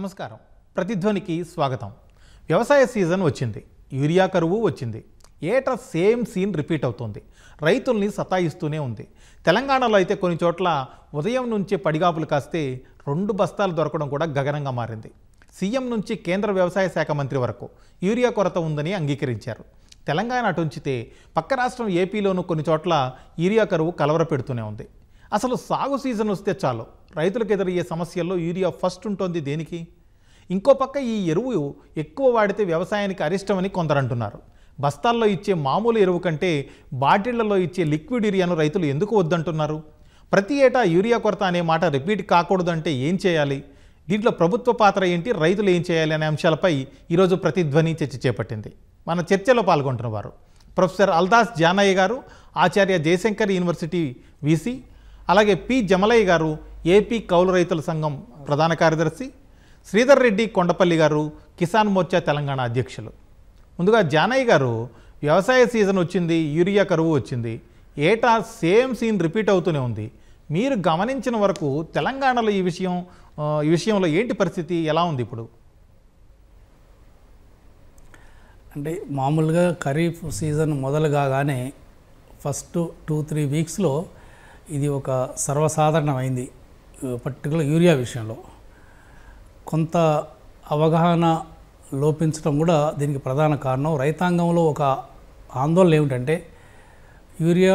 నమస్కారం. ప్రతిధ్వనికి స్వాగతం. వ్యవసాయ సీజన్ వచ్చింది, యూరియా కరువు వచ్చింది. ఏటా సేమ్ సీన్ రిపీట్ అవుతుంది. రైతుల్ని సతాయిస్తూనే ఉంది. తెలంగాణలో అయితే కొన్ని చోట్ల ఉదయం నుంచే పడిగాపులు కాస్తే 2 బస్తాలు దొరకడం కూడా గగనంగా మారింది. సీఎం నుంచి కేంద్ర వ్యవసాయ శాఖ మంత్రి వరకు యూరియా కొరత ఉందని అంగీకరించారు. తెలంగాణ అటుంచితే పక్క రాష్ట్రం ఏపీలోనూ కొన్ని చోట్ల యూరియా కరువు కలవరపెడుతూనే ఉంది. అసలు సాగు సీజన్ వస్తే చాలు రైతులకు ఎదురయ్యే సమస్యల్లో యూరియా ఫస్ట్ ఉంటుంది దేనికి? ఇంకో పక్క ఈ ఎరువు ఎక్కువ వాడితే వ్యవసాయానికి అరిష్టమని కొందరు అంటున్నారు. బస్తాల్లో ఇచ్చే మామూలు ఎరువు కంటే బాటిళ్లలో ఇచ్చే లిక్విడ్ యూరియాను రైతులు ఎందుకు వద్దంటున్నారు? ప్రతి ఏటా యూరియా కొరత అనే మాట రిపీట్ కాకూడదంటే ఏం చేయాలి? దీంట్లో ప్రభుత్వ పాత్ర ఏంటి, రైతులు ఏం చేయాలి అనే అంశాలపై ఈరోజు ప్రతిధ్వని చర్చ చేపట్టింది. మన చర్చలో పాల్గొంటున్న వారు ప్రొఫెసర్ అల్దాస్ జానయ్య గారు, ఆచార్య జయశంకర్ యూనివర్సిటీ వీసీ, అలాగే పి జమలయ్య గారు, ఏపీ కౌలు రైతుల సంఘం ప్రధాన కార్యదర్శి, శ్రీధర్ రెడ్డి కొండపల్లి గారు, కిసాన్ మోర్చా తెలంగాణ అధ్యక్షులు. ముందుగా జానయ్య గారు, వ్యవసాయ సీజన్ వచ్చింది, యూరియా కరువు వచ్చింది, ఏటా సేమ్ సీన్ రిపీట్ అవుతూనే ఉంది. మీరు గమనించిన వరకు తెలంగాణలో ఈ విషయంలో ఏంటి పరిస్థితి, ఎలా ఉంది ఇప్పుడు? అంటే మామూలుగా ఖరీఫ్ సీజన్ మొదలు కాగానే ఫస్ట్ 2-3 వీక్స్లో ఇది ఒక సర్వసాధారణమైంది. పర్టికులర్ యూరియా విషయంలో కొంత అవగాహన లోపించడం కూడా దీనికి ప్రధాన కారణం. రైతాంగంలో ఒక ఆందోళన ఏమిటంటే యూరియా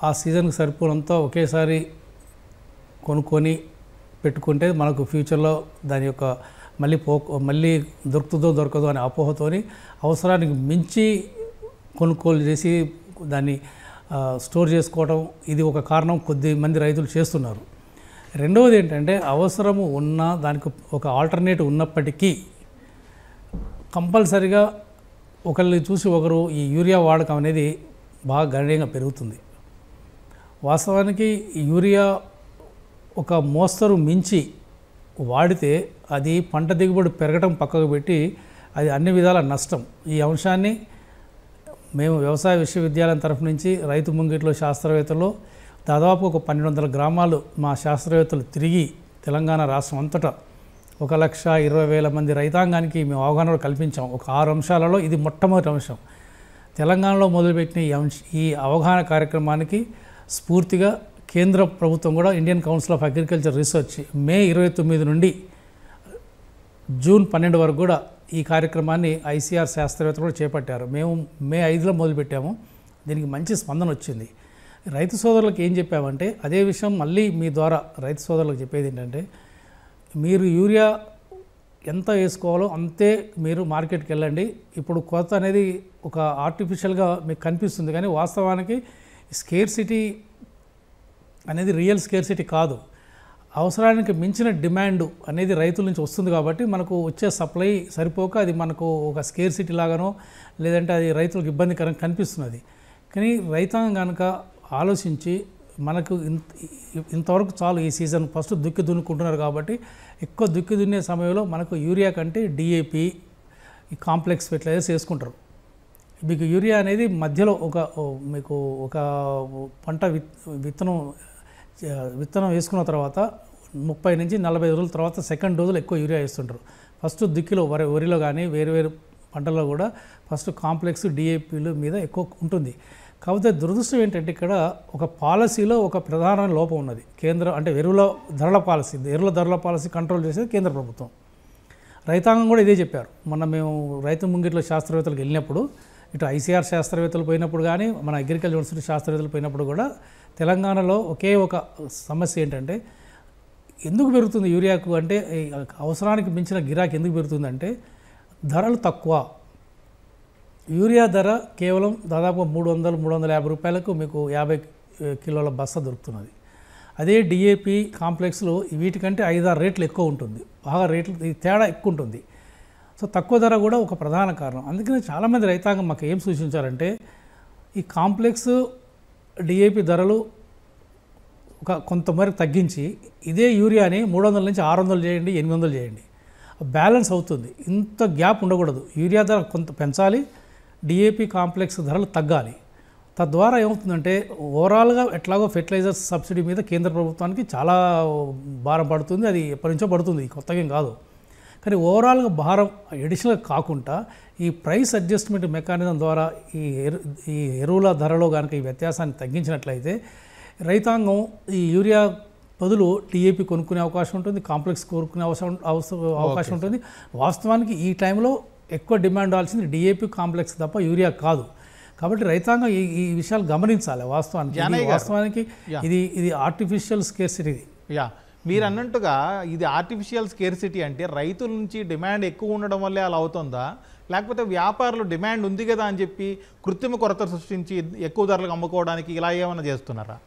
ఆ సీజన్కి సరిపోనంత ఒకేసారి కొనుక్కొని పెట్టుకుంటే మనకు ఫ్యూచర్లో దాని యొక్క మళ్ళీ దొరుకుతుందో దొరకదో అనే అపోహతోని అవసరానికి మించి కొనుగోలు చేసి దాన్ని స్టోర్ చేసుకోవడం, ఇది ఒక కారణం. కొద్ది మంది రైతులు చేస్తున్నారు. రెండవది ఏంటంటే అవసరము ఉన్న దానికి ఒక ఆల్టర్నేటివ్ ఉన్నప్పటికీ కంపల్సరిగా ఒకరిని చూసి ఒకరు ఈ యూరియా వాడకం అనేది బాగా గణనీయంగా పెరుగుతుంది. వాస్తవానికి యూరియా ఒక మోస్తరు మించి వాడితే అది పంట దిగుబడి పెరగడం పక్కకు పెట్టి అది అన్ని విధాల నష్టం. ఈ అంశాన్ని మేము వ్యవసాయ విశ్వవిద్యాలయం తరఫు నుంచి రైతు ముంగిట్లో శాస్త్రవేత్తలు దాదాపు ఒక 1200 గ్రామాలు మా శాస్త్రవేత్తలు తిరిగి తెలంగాణ రాష్ట్రం అంతటా 1,20,000 మంది రైతాంగానికి మేము అవగాహన కల్పించాం. ఒక 6 అంశాలలో ఇది మొట్టమొదటి అంశం. తెలంగాణలో మొదలుపెట్టిన ఈ అవగాహన కార్యక్రమానికి స్ఫూర్తిగా కేంద్ర ప్రభుత్వం కూడా Indian council of agriculture research May 29 నుండి జూన్ 12 వరకు కూడా ఈ కార్యక్రమాన్ని ఐసీఆర్ శాస్త్రవేత్తలు కూడా చేపట్టారు. మేము మే 5లో మొదలుపెట్టాము. దీనికి మంచి స్పందన వచ్చింది. రైతు సోదరులకు ఏం చెప్పామంటే అదే విషయం మళ్ళీ మీ ద్వారా రైతు సోదరులకు చెప్పేది ఏంటంటే మీరు యూరియా ఎంత వేసుకోవాలో అంతే మీరు మార్కెట్కి వెళ్ళండి. ఇప్పుడు కొరత అనేది ఒక ఆర్టిఫిషియల్గా మీకు కనిపిస్తుంది, కానీ వాస్తవానికి స్కేర్సిటీ అనేది రియల్ స్కేర్సిటీ కాదు. అవసరానికి మించిన డిమాండ్ అనేది రైతుల నుంచి వస్తుంది కాబట్టి మనకు వచ్చే సప్లై సరిపోక అది మనకు ఒక స్కేర్సిటీ లాగానో లేదంటే అది రైతులకు ఇబ్బందికరంగా కనిపిస్తున్నది. కానీ రైతాంగం కనుక ఆలోచించి మనకు ఇంతవరకు చాలు, ఈ సీజన్ ఫస్ట్ దుక్కి దున్నుకుంటున్నారు కాబట్టి ఎక్కువ దుక్కి దున్నే సమయంలో మనకు యూరియా కంటే డిఏపి, ఈ కాంప్లెక్స్ ఫెర్టిలైజర్స్ వేసుకుంటారు. మీకు యూరియా అనేది మధ్యలో మీకు ఒక పంట విత్తనం వేసుకున్న తర్వాత 30 నుంచి 40 రోజుల తర్వాత సెకండ్ డోజులు ఎక్కువ యూరియా వేస్తుంటారు. ఫస్ట్ దిక్కులో వరిలో కానీ వేరు పంటల్లో కూడా ఫస్ట్ కాంప్లెక్స్ డిఏపీల మీద ఎక్కువ ఉంటుంది. కాకపోతే దురదృష్టం ఏంటంటే ఇక్కడ ఒక పాలసీలో ఒక ప్రధానమైన లోపం ఉన్నది. అంటే ఎరువుల ధరల పాలసీ కంట్రోల్ చేసేది కేంద్ర ప్రభుత్వం. రైతాంగం కూడా ఇదే చెప్పారు. మొన్న మేము రైతు ముంగిట్లో శాస్త్రవేత్తలకు వెళ్ళినప్పుడు, ఇటు ఐసీఆర్ శాస్త్రవేత్తలు పోయినప్పుడు కానీ మన అగ్రికల్చర్ యూనివర్సిటీ శాస్త్రవేత్తలు పోయినప్పుడు కూడా తెలంగాణలో ఒకే ఒక సమస్య ఏంటంటే ఎందుకు పెరుగుతుంది యూరియాకు అంటే అవసరానికి మించిన గిరాకీ ఎందుకు పెరుగుతుందంటే ధరలు తక్కువ. యూరియా ధర కేవలం దాదాపు 300-350 రూపాయలకు మీకు 50 కిలోల బస్తా దొరుకుతున్నది. అదే డిఏపి కాంప్లెక్స్లో వీటికంటే 5-6 రేట్లు ఎక్కువ ఉంటుంది, బాగా రేట్లు తేడా ఎక్కువ ఉంటుంది. సో తక్కువ ధర కూడా ఒక ప్రధాన కారణం. అందుకని చాలామంది రైతాంగం మాకు ఏం సూచించారంటే ఈ కాంప్లెక్స్ డిఏపి ధరలు కొంతమేరకు తగ్గించి ఇదే యూరియాని 300 నుంచి 600 చేయండి, 800 చేయండి, బ్యాలెన్స్ అవుతుంది. ఇంత గ్యాప్ ఉండకూడదు. యూరియా ధర కొంత పెంచాలి, డిఏపి కాంప్లెక్స్ ధరలు తగ్గాలి. తద్వారా ఏమవుతుందంటే ఓవరాల్గా ఎట్లాగో ఫెర్టిలైజర్స్ సబ్సిడీ మీద కేంద్ర ప్రభుత్వానికి చాలా భారం పడుతుంది. అది ఎప్పటి నుంచో పడుతుంది, కొత్తగా ఏం కాదు. కానీ ఓవరాల్గా భారం ఎడిషనల్ కాకుండా ఈ ప్రైస్ అడ్జస్ట్మెంట్ మెకానిజం ద్వారా ఈ ఎరువుల ధరలో కనుక ఈ వ్యత్యాసాన్ని తగ్గించినట్లయితే రైతాంగం ఈ యూరియా బదులు టీఏపీ కొనుక్కునే అవకాశం ఉంటుంది, కాంప్లెక్స్ కొనుక్కునే అవకాశం ఉంటుంది. వాస్తవానికి ఈ టైంలో ఎక్కువ డిమాండ్ అవ్వాల్సింది డిఏపీ కాంప్లెక్స్ తప్ప యూరియా కాదు. కాబట్టి రైతాంగం ఈ విషయాలు గమనించాలి. వాస్తవానికి ఇది ఆర్టిఫిషియల్ స్కేర్సిటీ. మీరు అన్నట్టుగా ఇది ఆర్టిఫిషియల్ స్కేర్సిటీ అంటే రైతుల నుంచి డిమాండ్ ఎక్కువ ఉండడం వల్లే అలా అవుతుందా, లేకపోతే వ్యాపారులు డిమాండ్ ఉంది కదా అని చెప్పి కృత్రిమ కొరత సృష్టించి ఎక్కువ ధరలకు అమ్ముకోవడానికి ఇలా ఏమైనా చేస్తున్నారా?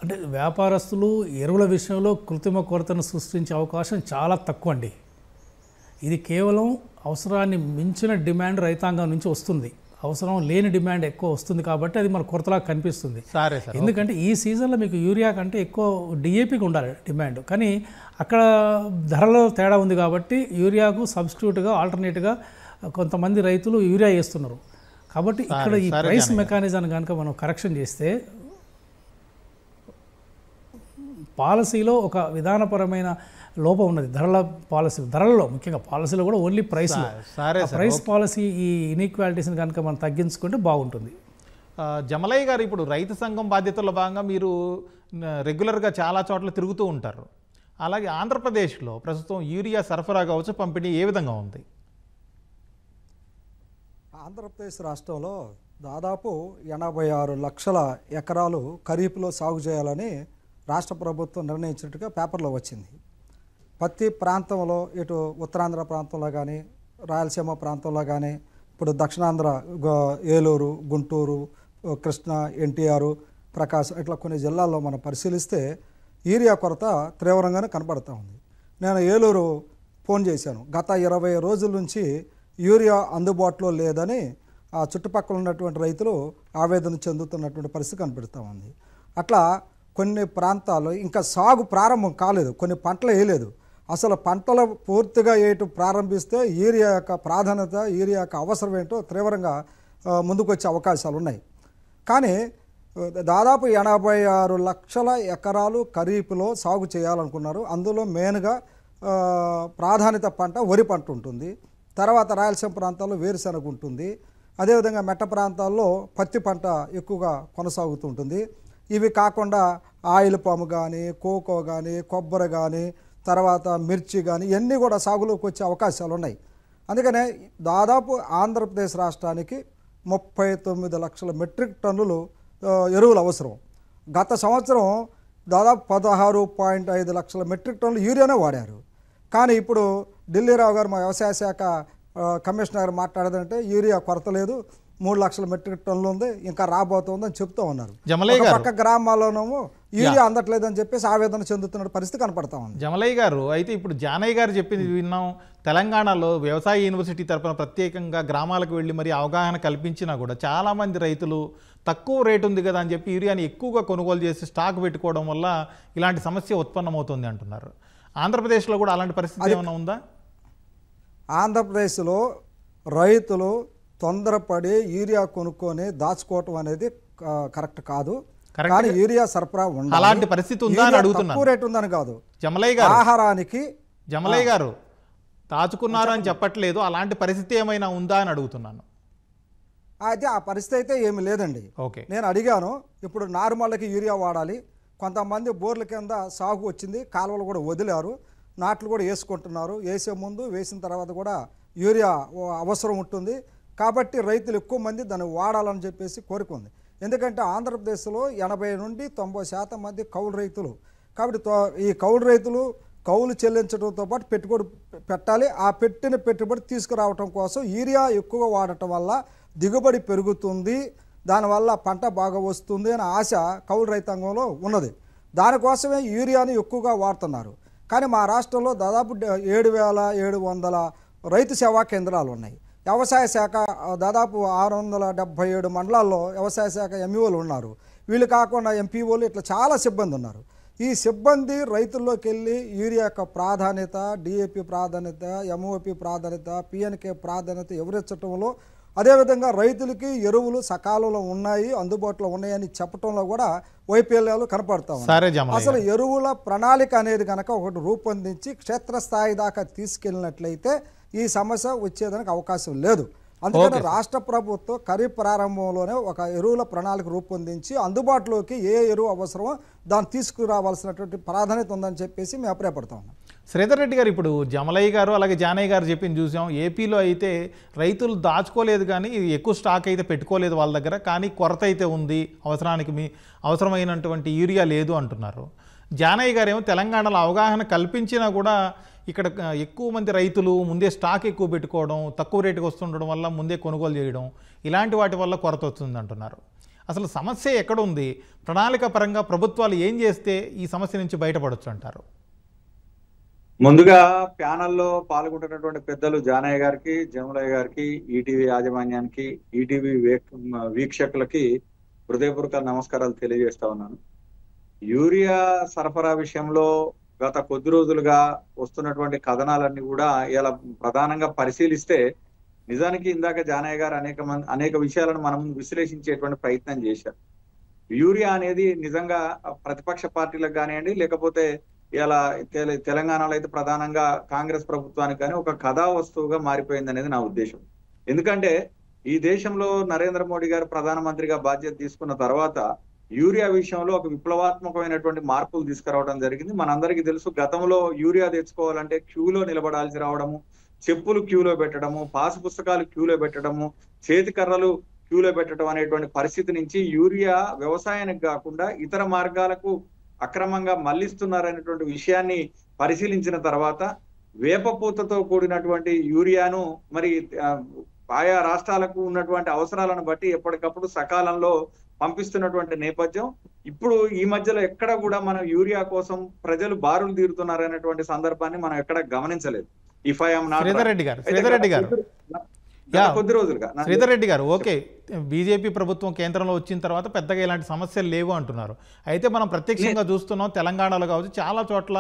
అంటే వ్యాపారస్తులు ఎరువుల విషయంలో కృత్రిమ కొరతను సృష్టించే అవకాశం చాలా తక్కువ అండి. ఇది కేవలం అవసరాన్ని మించిన డిమాండ్ రైతాంగం నుంచి వస్తుంది, అవసరం లేని డిమాండ్ ఎక్కువ వస్తుంది కాబట్టి అది మన కొరతలా కనిపిస్తుంది. ఎందుకంటే ఈ సీజన్లో మీకు యూరియా కంటే ఎక్కువ డిఏపీకి ఉండాలి డిమాండ్, కానీ అక్కడ ధరలో తేడా ఉంది కాబట్టి యూరియాకు సబ్స్టిట్యూట్గా ఆల్టర్నేట్గా కొంతమంది రైతులు యూరియా వేస్తున్నారు. కాబట్టి ఇక్కడ ఈ ప్రైస్ మెకానిజాన్ని కనుక మనం కరెక్షన్ చేస్తే పాలసీలో ఒక విధానపరమైన లోపం ఉన్నది. ధరలలో ముఖ్యంగా పాలసీలో కూడా ఓన్లీ ప్రైస్ పాలసీ ఈ ఇన్ఈక్వాలిటీస్ని కనుక మనం తగ్గించుకుంటే బాగుంటుంది. జమలయ్య గారు, ఇప్పుడు రైతు సంఘం బాధ్యతల్లో భాగంగా మీరు రెగ్యులర్గా చాలా చోట్ల తిరుగుతూ ఉంటారు. అలాగే ఆంధ్రప్రదేశ్లో ప్రస్తుతం యూరియా సరఫరా కావచ్చు, పంపిణీ ఏ విధంగా ఉంది? ఆంధ్రప్రదేశ్ రాష్ట్రంలో దాదాపు 86 లక్షల ఎకరాలు ఖరీఫ్లో సాగు చేయాలని రాష్ట్ర ప్రభుత్వం నిర్ణయించినట్టుగా పేపర్లో వచ్చింది. ప్రతి ప్రాంతంలో ఇటు ఉత్తరాంధ్ర ప్రాంతంలో కానీ, రాయలసీమ ప్రాంతంలో కానీ, ఇప్పుడు దక్షిణాంధ్ర ఏలూరు, గుంటూరు, కృష్ణా, ఎన్టీఆర్, ప్రకాశం ఇట్లా కొన్ని జిల్లాల్లో మనం పరిశీలిస్తే యూరియా కొరత తీవ్రంగానే కనపడుతూ ఉంది. నేను ఏలూరు ఫోన్ చేశాను. గత 20 రోజుల నుంచి యూరియా అందుబాటులో లేదని ఆ చుట్టుపక్కల ఉన్నటువంటి రైతులు ఆవేదన చెందుతున్నటువంటి పరిస్థితి కనపడుతూ ఉంది. అట్లా కొన్ని ప్రాంతాల్లో ఇంకా సాగు ప్రారంభం కాలేదు, కొన్ని పంటలు వేయలేదు. అసలు పంటలు పూర్తిగా వేయటం ప్రారంభిస్తే యూరియా యొక్క ప్రాధాన్యత, యూరియా యొక్క అవసరం ఏంటో తీవ్రంగా ముందుకు వచ్చే అవకాశాలు ఉన్నాయి. కానీ దాదాపు 86 లక్షల ఎకరాలు ఖరీఫ్లో సాగు చేయాలనుకున్నారు. అందులో మెయిన్గా ప్రాధాన్యత పంట వరి పంట ఉంటుంది. తర్వాత రాయలసీమ ప్రాంతాల్లో వేరుశెనగ ఉంటుంది. అదేవిధంగా మెట్ట ప్రాంతాల్లో పత్తి పంట ఎక్కువగా కొనసాగుతుంటుంది. ఇవి కాకుండా ఆయిల్ పాము కానీ, కోకో కానీ, కొబ్బరి కానీ, తర్వాత మిర్చి కానీ ఇవన్నీ కూడా సాగులోకి వచ్చే అవకాశాలు ఉన్నాయి. అందుకనే దాదాపు ఆంధ్రప్రదేశ్ రాష్ట్రానికి 39 లక్షల మెట్రిక్ టన్నులు ఎరువులు అవసరం. గత సంవత్సరం దాదాపు 16.5 లక్షల మెట్రిక్ టన్నులు యూరియానే వాడారు. కానీ ఇప్పుడు ఢిల్లీరావు గారు, మా వ్యవసాయ శాఖ కమిషనర్ గారు మాట్లాడదంటే యూరియా కొరత లేదు, 3 లక్షల మెట్రిక్ టన్నులు ఉంది, ఇంకా రాబోతుందని చెప్తూ ఉన్నారు. పక్క గ్రామాల్లోనేమో యూరియా అందట్లేదని చెప్పేసి ఆవేదన చెందుతున్న పరిస్థితి కనపడతా ఉంది. జమలయ్య గారు, అయితే ఇప్పుడు జానయ్య గారు చెప్పింది విన్నాం. తెలంగాణలో వ్యవసాయ యూనివర్సిటీ తరఫున ప్రత్యేకంగా గ్రామాలకు వెళ్ళి మరి అవగాహన కల్పించినా కూడా చాలామంది రైతులు తక్కువ రేటు ఉంది కదా అని చెప్పి యూరియాని ఎక్కువగా కొనుగోలు చేసి స్టాక్ పెట్టుకోవడం వల్ల ఇలాంటి సమస్య ఉత్పన్నమవుతుంది అంటున్నారు. ఆంధ్రప్రదేశ్లో కూడా అలాంటి పరిస్థితి ఏమైనా ఉందా? ఆంధ్రప్రదేశ్లో రైతులు తొందరపడి యూరియా కొనుక్కొని దాచుకోవటం అనేది కరెక్ట్ కాదు. కానీ యూరియా సరఫరా ఉండాలి. అలాంటి పరిస్థితి ఉందా అని అడుగుతున్నా. తక్కువ రేటు ఉందని కాదు. జమలయ్య గారు, ఆహారానికి జమలయ్య గారు దాచుకున్నారు అని చెప్పట్లేదు, అలాంటి పరిస్థితి ఏమైనా ఉందా అని అడుగుతున్నాను. అయితే ఆ పరిస్థితి అయితే ఏమి లేదండి. ఓకే, నేను అడిగాను. ఇప్పుడు నారుమళ్ళకి యూరియా వాడాలి, కొంతమంది బోర్ల కింద సాగు వచ్చింది, కాలువలు కూడా వదిలారు, నాట్లు కూడా వేసుకుంటున్నారు. వేసే ముందు వేసిన తర్వాత కూడా యూరియా అవసరం ఉంటుంది. కాబట్టి రైతులు ఎక్కువ మంది దాన్ని వాడాలని చెప్పేసి కోరిక ఉంది. ఎందుకంటే ఆంధ్రప్రదేశ్లో 80 నుండి 90% మంది కౌలు రైతులు. కాబట్టి ఈ కౌలు రైతులు కౌలు చెల్లించడంతో పాటు పెట్టుబడి పెట్టాలి. ఆ పెట్టిన పెట్టుబడి తీసుకురావటం కోసం యూరియా ఎక్కువగా వాడటం వల్ల దిగుబడి పెరుగుతుంది, దానివల్ల పంట బాగా వస్తుంది అనే ఆశ కౌలు రైతాంగంలో ఉన్నది. దానికోసమే యూరియాని ఎక్కువగా వాడుతున్నారు. కానీ మా రాష్ట్రంలో దాదాపు 7,700 రైతు సేవా కేంద్రాలు ఉన్నాయి. వ్యవసాయ శాఖ దాదాపు 677 మండలాల్లో వ్యవసాయ శాఖ ఎంఈఓలు ఉన్నారు. వీళ్ళు కాకుండా ఎంపీఓలు, ఇట్లా చాలా సిబ్బంది ఉన్నారు. ఈ సిబ్బంది రైతుల్లోకి వెళ్ళి యూరియా యొక్క ప్రాధాన్యత, డిఏపి ప్రాధాన్యత, ఎంఓపి ప్రాధాన్యత, పిఎన్కే ప్రాధాన్యత ఎవరించడంలో అదేవిధంగా రైతులకి ఎరువులు సకాలంలో ఉన్నాయి, అందుబాటులో ఉన్నాయని చెప్పడంలో కూడా వైఫల్యాలు కనపడతా సరే ఉన్నాయి. జమలయ్య అసలు ఎరువుల ప్రణాళిక అనేది కనుక ఒకటి రూపొందించి క్షేత్రస్థాయి దాకా తీసుకెళ్ళినట్లయితే ఈ సమస్య వచ్చేదానికి అవకాశం లేదు. అందుకని రాష్ట్ర ప్రభుత్వం ఖరీఫ్ ప్రారంభంలోనే ఒక ఎరువుల ప్రణాళిక రూపొందించి అందుబాటులోకి ఏ ఎరువు అవసరమో దాన్ని తీసుకురావాల్సినటువంటి ప్రాధాన్యత ఉందని చెప్పేసి మేము అభిప్రాయపడతా ఉన్నాం. శ్రీధర్ రెడ్డి గారు, ఇప్పుడు జమలయ్య గారు అలాగే జానయ్య గారు చెప్పింది చూసాం. ఏపీలో అయితే రైతులు దాచుకోలేదు కానీ ఎక్కువ స్టాక్ అయితే పెట్టుకోలేదు వాళ్ళ దగ్గర, కానీ కొరత అయితే ఉంది, అవసరానికి అవసరమైనటువంటి యూరియా లేదు అంటున్నారు. జానయ్య గారు ఏమో తెలంగాణలో అవగాహన కల్పించినా కూడా ఇక్కడ ఎక్కువ మంది రైతులు ముందే స్టాక్ ఎక్కువ పెట్టుకోవడం, తక్కువ రేటుకి వస్తుండడం వల్ల ముందే కొనుగోలు చేయడం, ఇలాంటి వాటి వల్ల కొరత వస్తుంది అంటున్నారు. అసలు సమస్య ఎక్కడ ఉంది? ప్రణాళిక పరంగా ప్రభుత్వాలు ఏం చేస్తే ఈ సమస్య నుంచి బయటపడొచ్చు అంటారు? ముందుగా ప్యానల్లో పాల్గొంటున్నటువంటి పెద్దలు జానయ్య గారికి, జమలయ్య గారికి, ఈటీవీ యాజమాన్యానికి, ఈటీవీ వీక్షకులకి హృదయపూర్వక నమస్కారాలు తెలియజేస్తా ఉన్నాను. యూరియా సరఫరా విషయంలో గత కొద్ది రోజులుగా వస్తున్నటువంటి కథనాలన్నీ కూడా ఇలా ప్రధానంగా పరిశీలిస్తే నిజానికి ఇందాక జానయ్య గారు అనేక విషయాలను మనం విశ్లేషించేటువంటి ప్రయత్నం చేశారు. యూరియా అనేది నిజంగా ప్రతిపక్ష పార్టీలకు కానివ్వండి, లేకపోతే ఇలా తెలంగాణలో అయితే ప్రధానంగా కాంగ్రెస్ ప్రభుత్వానికి కానీ ఒక కథా వస్తువుగా మారిపోయింది అనేది నా ఉద్దేశం. ఎందుకంటే ఈ దేశంలో నరేంద్ర మోడీ గారు ప్రధానమంత్రిగా బాధ్యత తీసుకున్న తర్వాత యూరియా విషయంలో ఒక విప్లవాత్మకమైనటువంటి మార్పులు తీసుకురావడం జరిగింది. మనందరికీ తెలుసు, గతంలో యూరియా తెచ్చుకోవాలంటే క్యూలో నిలబడాల్సి రావడము, చెప్పులు క్యూలో పెట్టడము, పాసు పుస్తకాలు క్యూలో పెట్టడము, చేతి కర్రలు క్యూలో పెట్టడం అనేటువంటి పరిస్థితి నుంచి యూరియా వ్యవసాయానికి కాకుండా ఇతర మార్గాలకు అక్రమంగా మళ్లిస్తున్నారనేటువంటి విషయాన్ని పరిశీలించిన తర్వాత వేపపూతతో కూడినటువంటి యూరియాను మరి ఆయా రాష్ట్రాలకు ఉన్నటువంటి అవసరాలను బట్టి ఎప్పటికప్పుడు సకాలంలో పంపిస్తున్నటువంటి నేపథ్యం. ఇప్పుడు ఈ మధ్యలో ఎక్కడ కూడా మనం యూరియా కోసం ప్రజలు బారులు తీరుతున్నారనేటువంటి సందర్భాన్ని మనం ఎక్కడ గమనించలేదు. శ్రీధర్ రెడ్డి గారు ఓకే, బీజేపీ ప్రభుత్వం కేంద్రంలో వచ్చిన తర్వాత పెద్దగా ఇలాంటి సమస్యలు లేవు అంటున్నారు. అయితే మనం ప్రత్యక్షంగా చూస్తున్నాం తెలంగాణలో కావచ్చు చాలా చోట్ల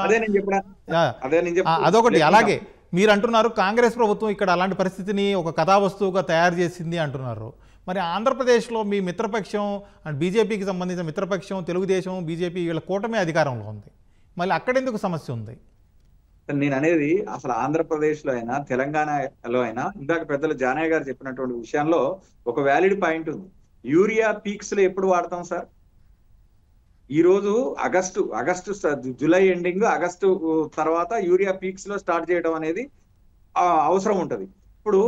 అదొకటి. అలాగే మీరు అంటున్నారు కాంగ్రెస్ ప్రభుత్వం ఇక్కడ అలాంటి పరిస్థితిని ఒక కథా వస్తువుగా తయారు చేసింది అంటున్నారు. మరి ఆంధ్రప్రదేశ్లో మీ మిత్రపక్షం బీజేపీకి సంబంధించిన మిత్రపక్షం తెలుగుదేశం, బీజేపీ వీళ్ళ కూటమి అధికారంలో ఉంది, మళ్ళీ అక్కడెందుకు సమస్య ఉంది? నేను అనేది అసలు ఆంధ్రప్రదేశ్ లో అయినా తెలంగాణలో అయినా ఇందాక పెద్దలు జానయ్య గారు చెప్పినటువంటి విషయంలో ఒక వ్యాలిడ్ పాయింట్ ఉంది. యూరియా పీక్స్ లో ఎప్పుడు వాడతాం సార్? ఈ రోజు ఆగస్టు జూలై ఎండింగ్, ఆగస్టు తర్వాత యూరియా పీక్స్ లో స్టార్ట్ చేయడం అనేది అవసరం ఉంటది. ఇప్పుడు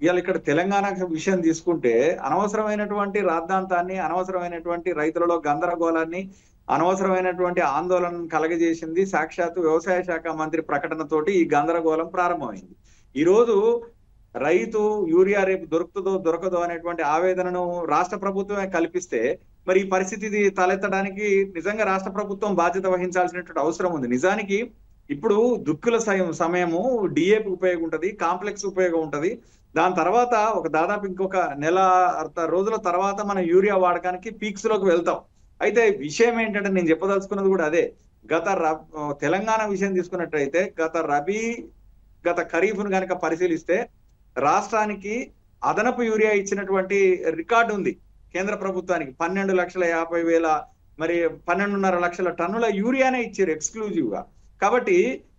ఇవాళ ఇక్కడ తెలంగాణ విషయం తీసుకుంటే అనవసరమైనటువంటి రాద్ధాంతాన్ని, అనవసరమైనటువంటి రైతులలో గందరగోళాన్ని, అనవసరమైనటువంటి ఆందోళన కలగజేసింది సాక్షాత్తు వ్యవసాయ శాఖ మంత్రి ప్రకటనతోటి ఈ గందరగోళం ప్రారంభమైంది. ఈ రోజు రైతు యూరియా రేపు దొరుకుతుందో దొరకదో అనేటువంటి ఆవేదనను రాష్ట్ర ప్రభుత్వమే కల్పిస్తే మరి ఈ పరిస్థితి తలెత్తడానికి నిజంగా రాష్ట్ర ప్రభుత్వం బాధ్యత వహించాల్సినటువంటి అవసరం ఉంది. నిజానికి ఇప్పుడు దుక్కుల సమయము డిఏపి ఉపయోగం ఉంటది, కాంప్లెక్స్ ఉపయోగం ఉంటది. దాని తర్వాత ఒక దాదాపు ఇంకొక నెల రోజుల తర్వాత మనం యూరియా వాడకానికి పీక్స్ లోకి వెళ్తాం. అయితే విషయం ఏంటంటే నేను చెప్పదలుచుకున్నది కూడా అదే. తెలంగాణ విషయం తీసుకున్నట్టయితే గత ఖరీఫ్ను కనుక పరిశీలిస్తే రాష్ట్రానికి అదనపు యూరియా ఇచ్చినటువంటి రికార్డు ఉంది కేంద్ర ప్రభుత్వానికి. 12,50,000 మరి 12.5 లక్షల టన్నుల యూరియానే ఇచ్చారు ఎక్స్క్లూజివ్ గా. కాబట్టి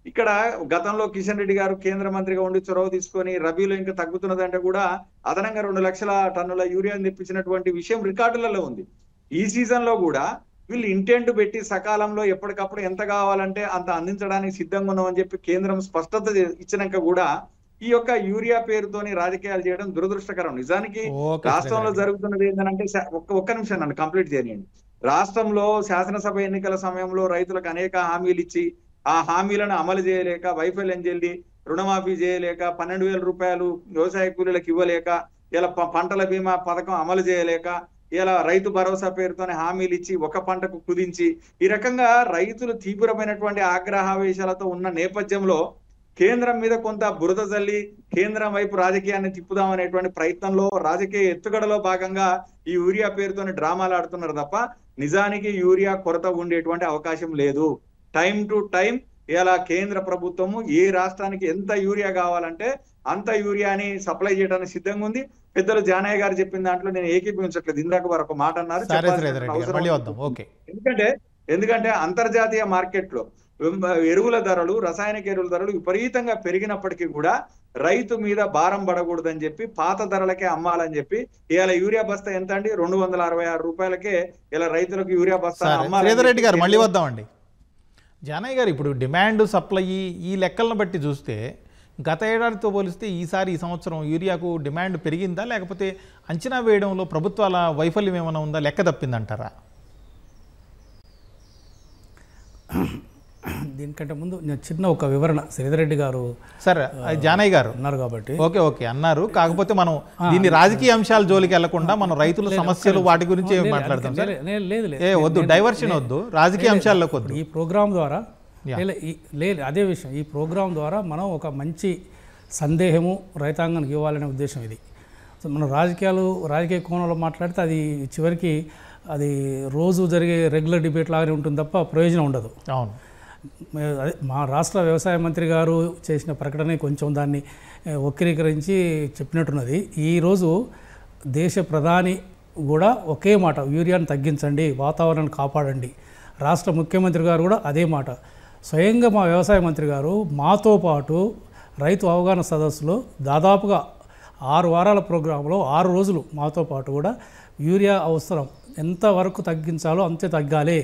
ఇక్కడ గతంలో కిషన్ రెడ్డి గారు కేంద్ర మంత్రిగా ఉండి చొరవ తీసుకొని రబీలో ఇంకా తగ్గుతున్నదంటే కూడా అదనంగా 2 లక్షల టన్నుల యూరియాని తెప్పించినటువంటి విషయం రికార్డులలో ఉంది. ఈ సీజన్ లో కూడా వీళ్ళు ఇంటెంట్ పెట్టి సకాలంలో ఎప్పటికప్పుడు ఎంత కావాలంటే అంత అందించడానికి సిద్ధంగా ఉన్నామని చెప్పి కేంద్రం స్పష్టత ఇచ్చినాక కూడా ఈ యొక్క యూరియా పేరుతోని రాజకీయాలు చేయడం దురదృష్టకరం. నిజానికి రాష్ట్రంలో జరుగుతున్నది ఏంటంటే ఒక్క నిమిషం నన్ను కంప్లీట్ చేయనియండి. రాష్ట్రంలో శాసనసభ ఎన్నికల సమయంలో రైతులకు అనేక హామీలు ఇచ్చి ఆ హామీలను అమలు చేయలేక, వైఫల్యం చెల్లి రుణమాఫీ చేయలేక, 12,000 రూపాయలు వ్యవసాయ కూలీలకు ఇవ్వలేక, ఇలా పంటల బీమా పథకం అమలు చేయలేక, ఇలా రైతు భరోసా పేరుతోనే హామీలు ఇచ్చి ఒక పంటకు కుదించి ఈ రకంగా రైతులు తీవ్రమైనటువంటి ఆగ్రహావేశాలతో ఉన్న నేపథ్యంలో కేంద్రం మీద కొంత బురద జల్లి కేంద్రం వైపు రాజకీయాన్ని తిప్పుదామనేటువంటి ప్రయత్నంలో, రాజకీయ ఎత్తుగడలో భాగంగా ఈ యూరియా పేరుతోని డ్రామాలు ఆడుతున్నారు తప్ప నిజానికి యూరియా కొరత ఉండేటువంటి అవకాశం లేదు. టైం టు టైం ఇలా కేంద్ర ప్రభుత్వము ఏ రాష్ట్రానికి ఎంత యూరియా కావాలంటే అంత యూరియాని సప్లై చేయడానికి సిద్ధంగా ఉంది. పెద్దలు జానయ్య గారు చెప్పిన దాంట్లో నేను ఏకీభవించట్లేదు. ఇందాక వారు ఒక మాట అన్నారు, ఎందుకంటే అంతర్జాతీయ మార్కెట్లో ఎరువుల ధరలు, రసాయనిక ఎరువుల ధరలు విపరీతంగా పెరిగినప్పటికీ కూడా రైతు మీద భారం పడకూడదని చెప్పి పాత ధరలకే అమ్మాలని చెప్పి ఇవాళ యూరియా బస్తా ఎంత అండి, 266 రూపాయలకే ఇలా రైతులకు యూరియా బస్తా అమ్మాలి. రెడ్డి గారు మళ్ళీ వద్దామండి. జానయ్య గారు, ఇప్పుడు డిమాండ్ సప్లై ఈ లెక్కలను బట్టి చూస్తే గత ఏడాదితో పోలిస్తే ఈ సంవత్సరం యూరియాకు డిమాండ్ పెరిగిందా, లేకపోతే అంచనా వేయడంలో ప్రభుత్వాల వైఫల్యం ఏమైనా ఉందా, లెక్క తప్పిందంటారా? దీనికంటే ముందు నేను చిన్న ఒక వివరణ, శ్రీధర్ రెడ్డి గారు సార్ జానయ్య గారు అన్నారు కాబట్టి ఓకే అన్నారు. కాకపోతే మనం దీన్ని రాజకీయ అంశాల జోలికి వెళ్లకుండా మనం రైతుల సమస్యలు వాటి గురించి మాట్లాడతాం. వద్దు, డైవర్షన్ వద్దు, రాజకీయ అంశాల్లోకి వద్దు. ఈ ప్రోగ్రాం ద్వారా లేదు అదే విషయం, ఈ ప్రోగ్రాం ద్వారా మనం ఒక మంచి సందేహము రైతాంగానికి ఇవ్వాలనే ఉద్దేశం ఇది. సో మనం రాజకీయ కోణంలో మాట్లాడితే అది చివరికి అది రోజు జరిగే రెగ్యులర్ డిబేట్ లాగానే ఉంటుంది తప్ప ప్రయోజనం ఉండదు. అవును, అదే మా రాష్ట్ర వ్యవసాయ మంత్రి గారు చేసిన ప్రకటన కొంచెం దాన్ని వక్రీకరించి చెప్పినట్టున్నది. ఈరోజు దేశ ప్రధాని కూడా ఒకే మాట, యూరియాను తగ్గించండి, వాతావరణాన్ని కాపాడండి. రాష్ట్ర ముఖ్యమంత్రి గారు కూడా అదే మాట. స్వయంగా మా వ్యవసాయ మంత్రి గారు మాతో పాటు రైతు అవగాహన సదస్సులో దాదాపుగా 6 వారాల ప్రోగ్రాంలో 6 రోజులు మాతో పాటు కూడా యూరియా అవసరం ఎంతవరకు తగ్గించాలో అంతే తగ్గాలి,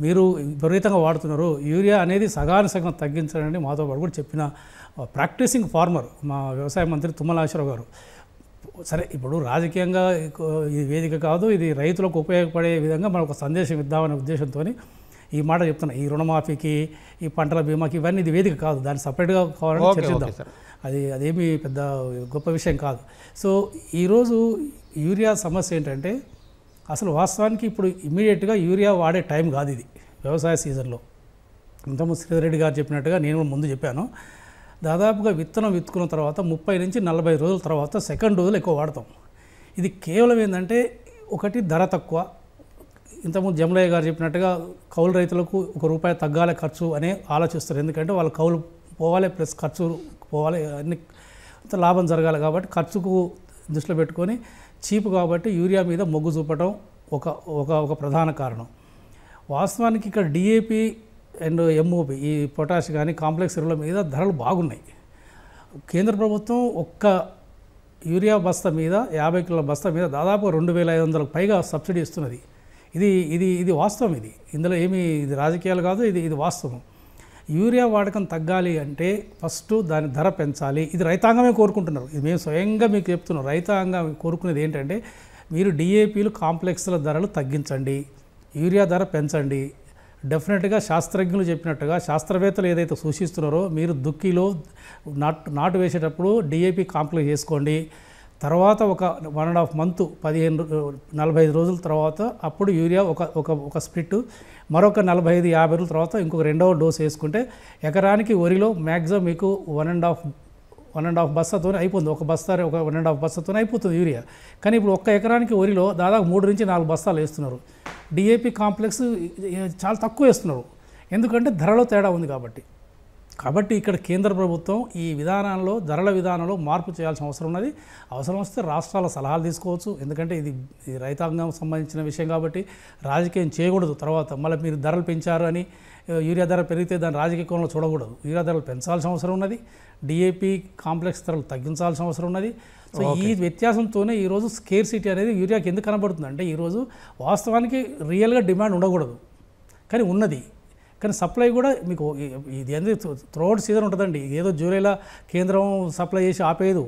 మీరు విపరీతంగా వాడుతున్నారు, యూరియా అనేది సగం తగ్గించాలని మాతో పాటు కూడా చెప్పిన ప్రాక్టీసింగ్ ఫార్మర్ మా వ్యవసాయ మంత్రి తుమ్మల నాగేశ్వరరావు గారు. సరే, ఇప్పుడు రాజకీయంగా ఇది వేదిక కాదు, ఇది రైతులకు ఉపయోగపడే విధంగా మనం ఒక సందేశం ఇద్దామనే ఉద్దేశంతో ఈ మాట చెప్తున్నా. ఈ రుణమాఫీకి, ఈ పంటల బీమాకి ఇవన్నీ ఇది వేదిక కాదు, దాన్ని సపరేట్గా కావాలని చర్చిద్దాం. అదేమీ పెద్ద గొప్ప విషయం కాదు. సో ఈరోజు యూరియా సమస్య ఏంటంటే, అసలు వాస్తవానికి ఇప్పుడు ఇమ్మీడియట్గా యూరియా వాడే టైం కాదు ఇది వ్యవసాయ సీజన్లో. ఇంతకుముందు శ్రీధర్ రెడ్డి గారు చెప్పినట్టుగా నేను కూడా ముందు చెప్పాను, దాదాపుగా విత్తనం విత్తుకున్న తర్వాత 30 నుంచి 40 రోజుల తర్వాత సెకండ్ డోజులు ఎక్కువ వాడతాం. ఇది కేవలం ఏంటంటే, ఒకటి ధర తక్కువ. ఇంతకుముందు జమలయ్య గారు చెప్పినట్టుగా కౌలు రైతులకు ₹1 తగ్గాలి ఖర్చు అనే ఆలోచిస్తారు. ఎందుకంటే వాళ్ళ కౌలు పోవాలి ప్లస్ ఖర్చు పోవాలి, అన్ని లాభం జరగాలి కాబట్టి ఖర్చుకు దృష్టిలో పెట్టుకొని చీపు కాబట్టి యూరియా మీద మొగ్గు చూపడం ఒక ప్రధాన కారణం. వాస్తవానికి ఇక్కడ డిఏపి అండ్ ఎంఓపి, ఈ పొటాష్ కానీ కాంప్లెక్స్ ఎరువుల మీద ధరలు బాగున్నాయి. కేంద్ర ప్రభుత్వం ఒక్క యూరియా బస్తా మీద 50 కిలోల బస్తా మీద దాదాపు 2500కు పైగా సబ్సిడీ ఇస్తున్నది. ఇది వాస్తవం. ఇందులో ఇది రాజకీయాలు కాదు, ఇది వాస్తవం. యూరియా వాడకం తగ్గాలి అంటే ఫస్ట్ దాని ధర పెంచాలి. ఇది రైతాంగమే కోరుకుంటున్నారు, ఇది మేము స్వయంగా మీకు చెప్తున్నాం. రైతాంగం కోరుకునేది ఏంటంటే, మీరు డిఏపీలు కాంప్లెక్స్ల ధరలు తగ్గించండి, యూరియా ధర పెంచండి. డెఫినెట్గా శాస్త్రజ్ఞులు చెప్పినట్టుగా శాస్త్రవేత్తలు ఏదైతే సూచిస్తున్నారో, మీరు దుక్కిలో నాటు వేసేటప్పుడు డిఏపీ కాంప్లెక్స్ చేసుకోండి. తర్వాత ఒక 1.5 మంత్ 45 రోజుల తర్వాత అప్పుడు యూరియా ఒక స్ప్లిట్, మరొక 45-50 రోజుల తర్వాత ఇంకొక 2వ డోస్ వేసుకుంటే ఎకరానికి వరిలో మ్యాక్సిమం మీకు 1.5 బస్తాతో అయిపోతుంది. ఒక 1.5 బస్తాతో అయిపోతుంది యూరియా. కానీ ఇప్పుడు ఒక్క ఎకరానికి వరిలో దాదాపు 3 నుంచి 4 బస్తాలు వేస్తున్నారు. డిఏపి కాంప్లెక్స్ చాలా తక్కువ వేస్తున్నారు, ఎందుకంటే ధరలో తేడా ఉంది కాబట్టి ఇక్కడ కేంద్ర ప్రభుత్వం ఈ విధానంలో, ధరల విధానంలో మార్పు చేయాల్సిన అవసరం ఉన్నది. అవసరం వస్తే రాష్ట్రాల సలహాలు తీసుకోవచ్చు, ఎందుకంటే ఇది రైతాంగం సంబంధించిన విషయం కాబట్టి రాజకీయం చేయకూడదు. తర్వాత మళ్ళీ మీరు ధరలు పెంచారు అని యూరియా ధర పెరిగితే దాన్ని రాజకీయ కోణంలో చూడకూడదు. యూరియా ధరలు పెంచాల్సిన అవసరం ఉన్నది, డిఏపి కాంప్లెక్స్ ధరలు తగ్గించాల్సిన అవసరం ఉన్నది. సో ఈ వ్యత్యాసంతోనే ఈరోజు స్కేర్సిటీ అనేది యూరియాకి ఎందుకు కనబడుతుంది అంటే, ఈరోజు వాస్తవానికి రియల్గా డిమాండ్ ఉండకూడదు కానీ ఉన్నది. కానీ సప్లై కూడా మీకు ఇది అనేది త్రూఅవుట్ సీజన్ ఉంటుందండి. ఏదో జూలైలో కేంద్రం సప్లై చేసి ఆపేదు,